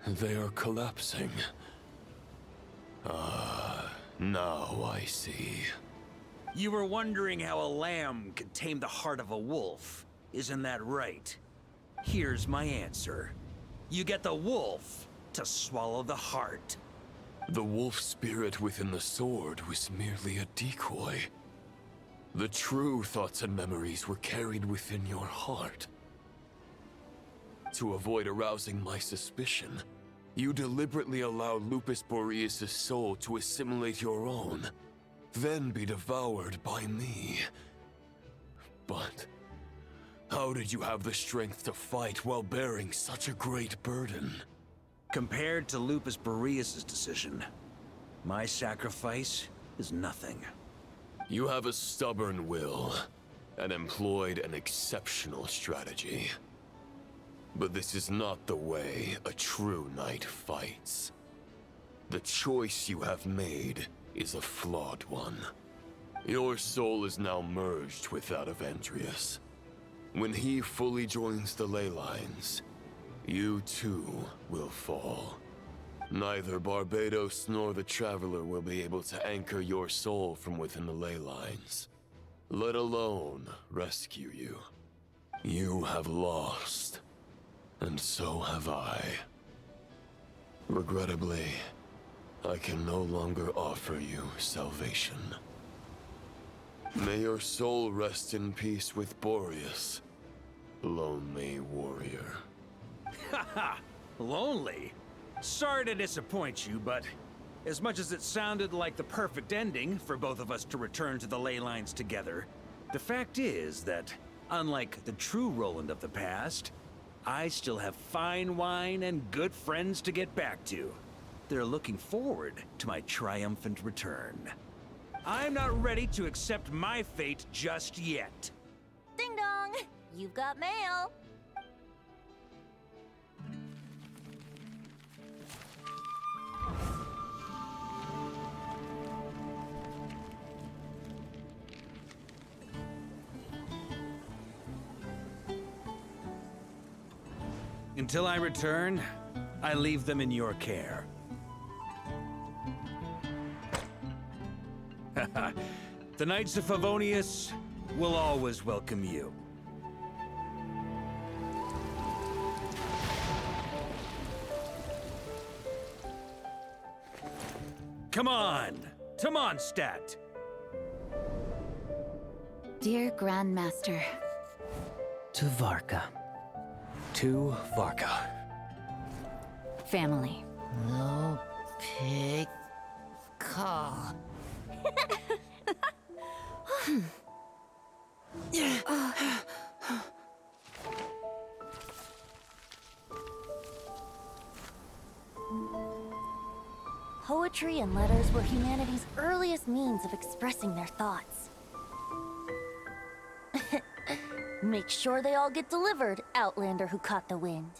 they are collapsing. Now I see. You were wondering how a lamb could tame the heart of a wolf, isn't that right? Here's my answer. You get the wolf to swallow the heart. The wolf spirit within the sword was merely a decoy. The true thoughts and memories were carried within your heart. To avoid arousing my suspicion, you deliberately allow Lupus Boreas' soul to assimilate your own, then be devoured by me. But how did you have the strength to fight while bearing such a great burden? Compared to Lupus Boreas' decision, my sacrifice is nothing. You have a stubborn will, and employed an exceptional strategy. But this is not the way a true knight fights. The choice you have made is a flawed one. Your soul is now merged with that of Andreas. When he fully joins the ley lines, you too will fall. Neither Barbatos nor the Traveler will be able to anchor your soul from within the ley lines, let alone rescue you. You have lost, and so have I. Regrettably, I can no longer offer you salvation. May your soul rest in peace with Boreas, lonely warrior. Haha, lonely? Sorry to disappoint you, but as much as it sounded like the perfect ending for both of us to return to the ley lines together, the fact is that, unlike the true Roland of the past, I still have fine wine and good friends to get back to. They're looking forward to my triumphant return. I'm not ready to accept my fate just yet. Ding dong! You've got mail! Until I return, I leave them in your care. The Knights of Favonius will always welcome you. Come on! To Mondstadt! Dear Grandmaster. To Varka. To Varka. Family. No pig call. poetry and letters were humanity's earliest means of expressing their thoughts. Make sure they all get delivered, Outlander who caught the wind.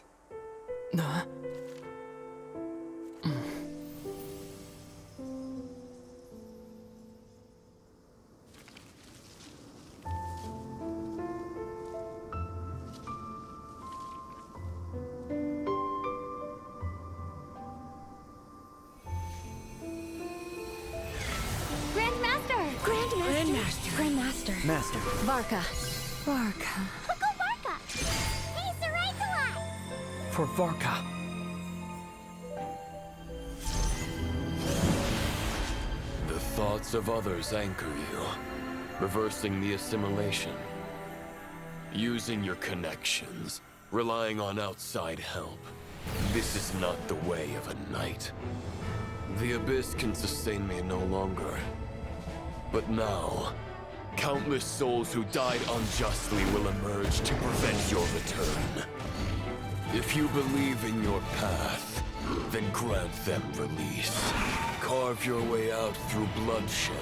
Grandmaster. Master. Varka. Go Varka! He's the right to us! For Varka. The thoughts of others anchor you, reversing the assimilation. Using your connections, relying on outside help. This is not the way of a knight. The abyss can sustain me no longer. But now, countless souls who died unjustly will emerge to prevent your return. If you believe in your path, then grant them release. Carve your way out through bloodshed.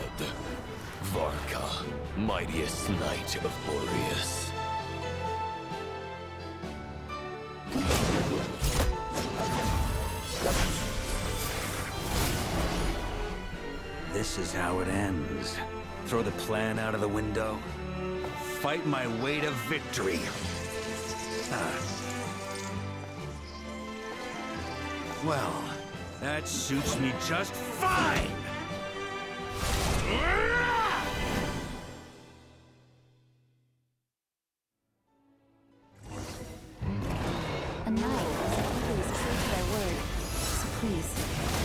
Varka, mightiest knight of Boreas. This is how it ends. Throw the plan out of the window. Fight my way to victory. Well, that suits me just fine! A knight is always true to their word. So please,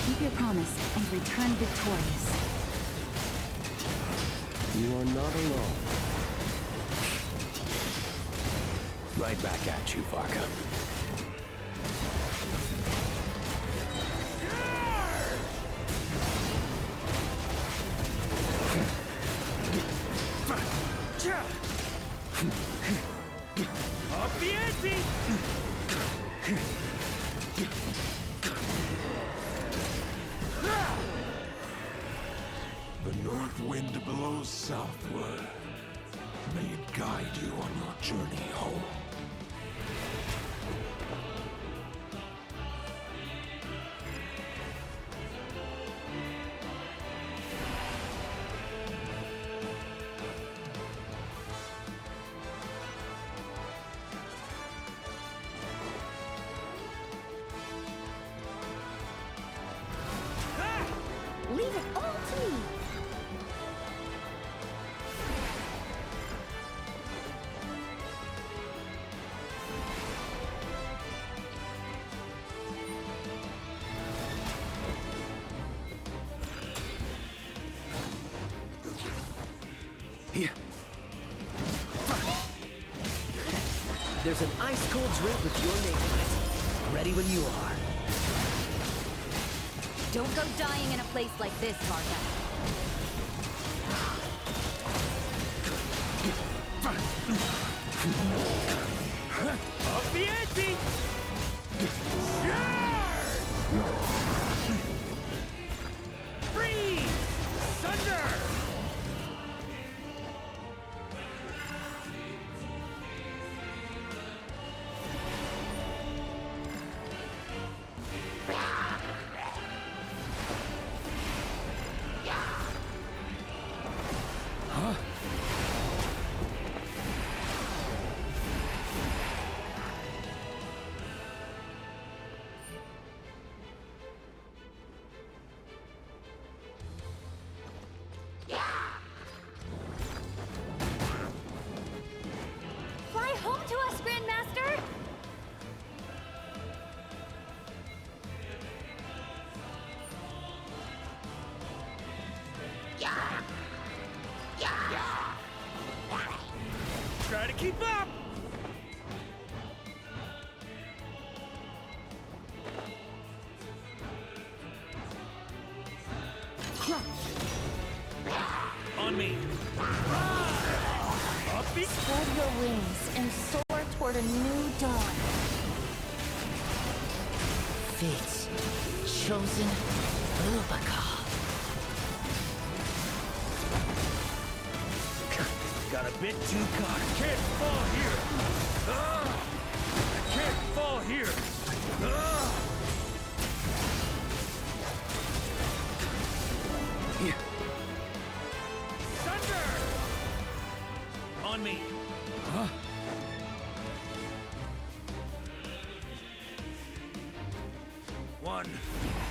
keep your promise and return victorious. You are not alone. Right back at you, Varka. Up the ante! The north wind blows southward. May it guide you on your journey home. Leave it all to me! Here. There's an ice-cold drink with your name on it. Ready when you are. Don't go dying in a place like this, Varka. Up the ante! Freeze! Thunder! Fly home to us, Grandmaster! Try to keep up! On me! Up the... Spread your wings and soar toward a new dawn. Fate. Chosen. Got a bit too cocky. I can't fall here. I can't fall here. Thunder! On me. One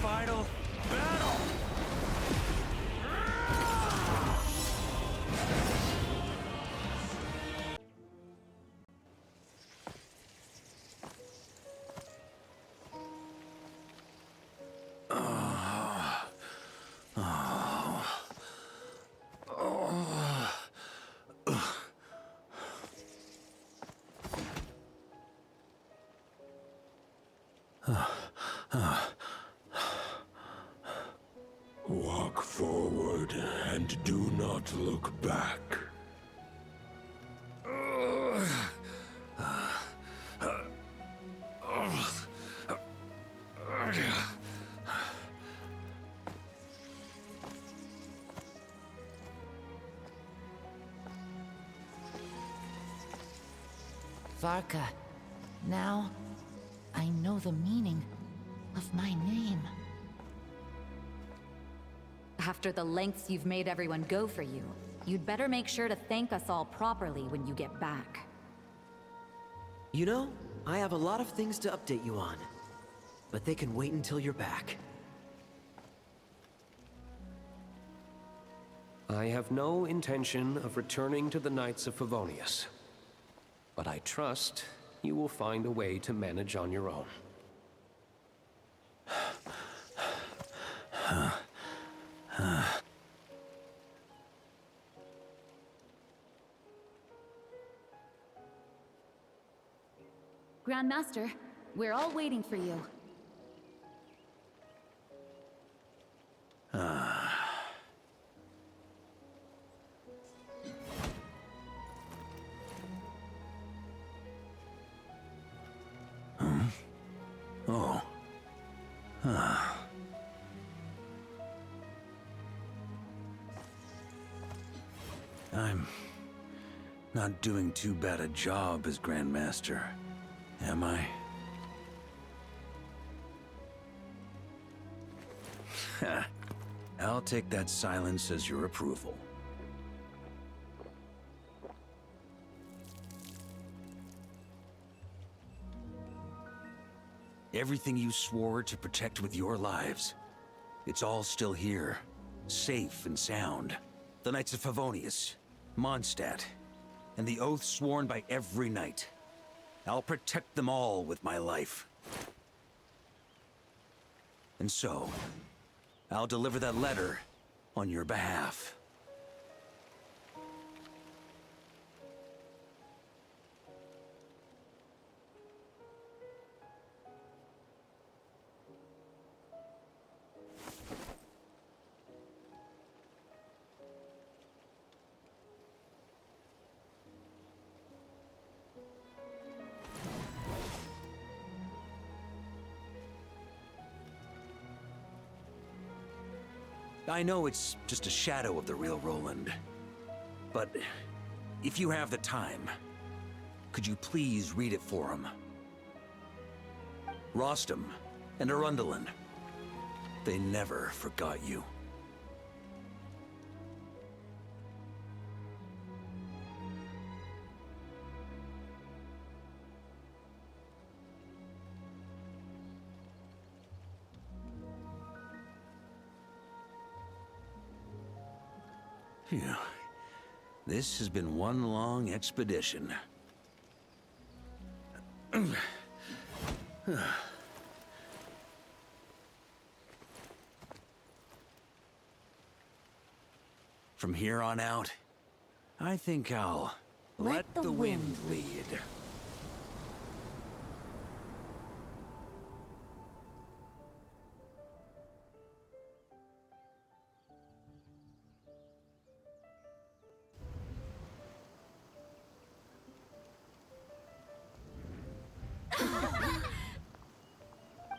final battle. Walk forward and do not look back. Varka, now I know the meaning of my name. After the lengths you've made everyone go for you, you'd better make sure to thank us all properly when you get back. You know, I have a lot of things to update you on, but they can wait until you're back. I have no intention of returning to the Knights of Fawonius, but I trust you will find a way to manage on your own. Grandmaster, we're all waiting for you. Oh. I'm not doing too bad a job as Grandmaster, am I? I'll take that silence as your approval. Everything you swore to protect with your lives, it's all still here, safe and sound. The Knights of Fawonius, Mondstadt, and the oath sworn by every knight. I'll protect them all with my life. And so, I'll deliver that letter on your behalf. I know it's just a shadow of the real Roland, but if you have the time, could you please read it for him? Rostam and Arundelen, they never forgot you. Phew. This has been one long expedition. From here on out, I think I'll let the wind lead.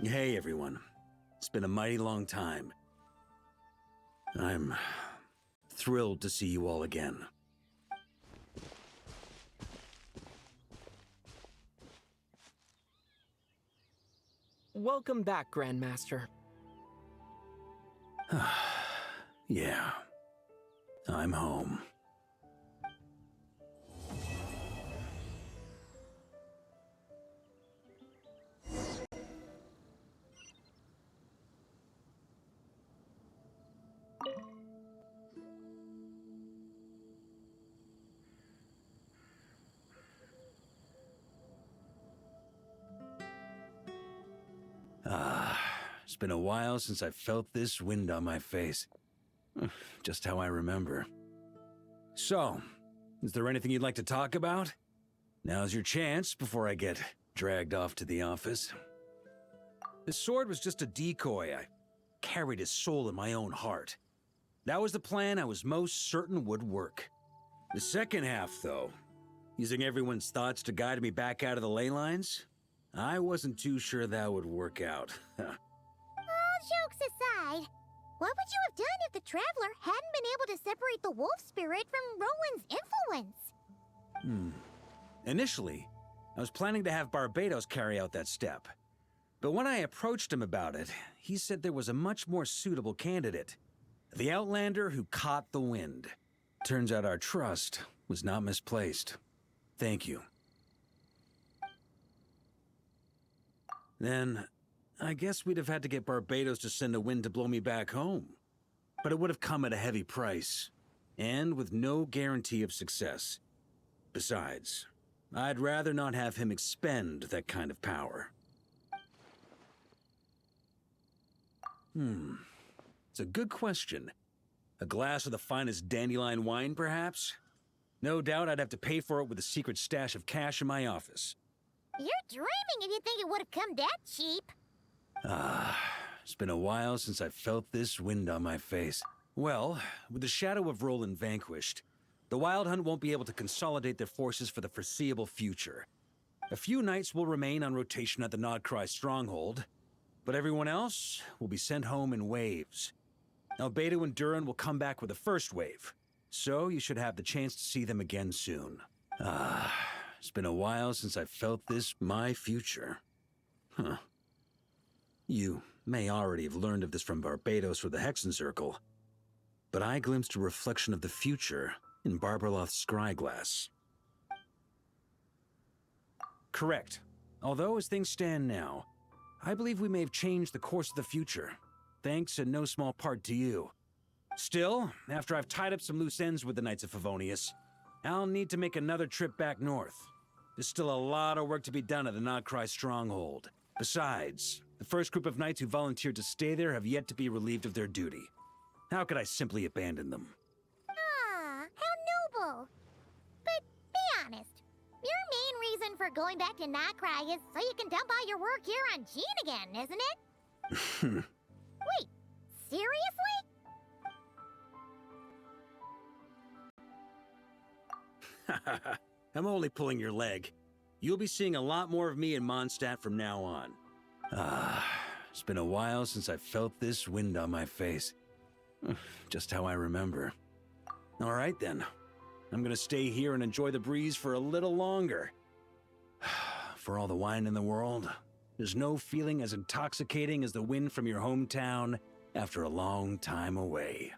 Hey everyone, it's been a mighty long time. I'm thrilled to see you all again. Welcome back, Grandmaster. Yeah, I'm home. It's been a while since I felt this wind on my face. Just how I remember. So, is there anything you'd like to talk about? Now's your chance before I get dragged off to the office. The sword was just a decoy. I carried his soul in my own heart. That was the plan I was most certain would work. The second half, though, using everyone's thoughts to guide me back out of the ley lines, I wasn't too sure that would work out. All jokes aside, what would you have done if the Traveler hadn't been able to separate the wolf spirit from Roland's influence? Initially, I was planning to have Barbatos carry out that step. But when I approached him about it, he said there was a much more suitable candidate. The Outlander who caught the wind. Turns out our trust was not misplaced. Thank you. Then, I guess we'd have had to get Barbatos to send a wind to blow me back home. But it would have come at a heavy price, and with no guarantee of success. Besides, I'd rather not have him expend that kind of power. It's a good question. A glass of the finest dandelion wine, perhaps? No doubt I'd have to pay for it with a secret stash of cash in my office. You're dreaming if you think it would have come that cheap. It's been a while since I felt this wind on my face. Well, with the shadow of Roland vanquished, the Wild Hunt won't be able to consolidate their forces for the foreseeable future. A few knights will remain on rotation at the Nod-Crai stronghold, but everyone else will be sent home in waves. Albedo and Durin will come back with the first wave, so you should have the chance to see them again soon. It's been a while since I felt this my future. You may already have learned of this from Barbatos or the Hexen Circle, but I glimpsed a reflection of the future in Barbarloth's scryglass. Correct. Although as things stand now, I believe we may have changed the course of the future, thanks in no small part to you. Still, after I've tied up some loose ends with the Knights of Fawonius, I'll need to make another trip back north. There's still a lot of work to be done at the Nod-Crai stronghold. Besides, the first group of knights who volunteered to stay there have yet to be relieved of their duty. How could I simply abandon them? How noble. But be honest, your main reason for going back to Nod-Crai is so you can dump all your work here on Jean again, isn't it? Wait, seriously? I'm only pulling your leg. You'll be seeing a lot more of me in Mondstadt from now on. It's been a while since I felt this wind on my face. Just how I remember. All right then. I'm gonna stay here and enjoy the breeze for a little longer. For all the wine in the world, there's no feeling as intoxicating as the wind from your hometown after a long time away.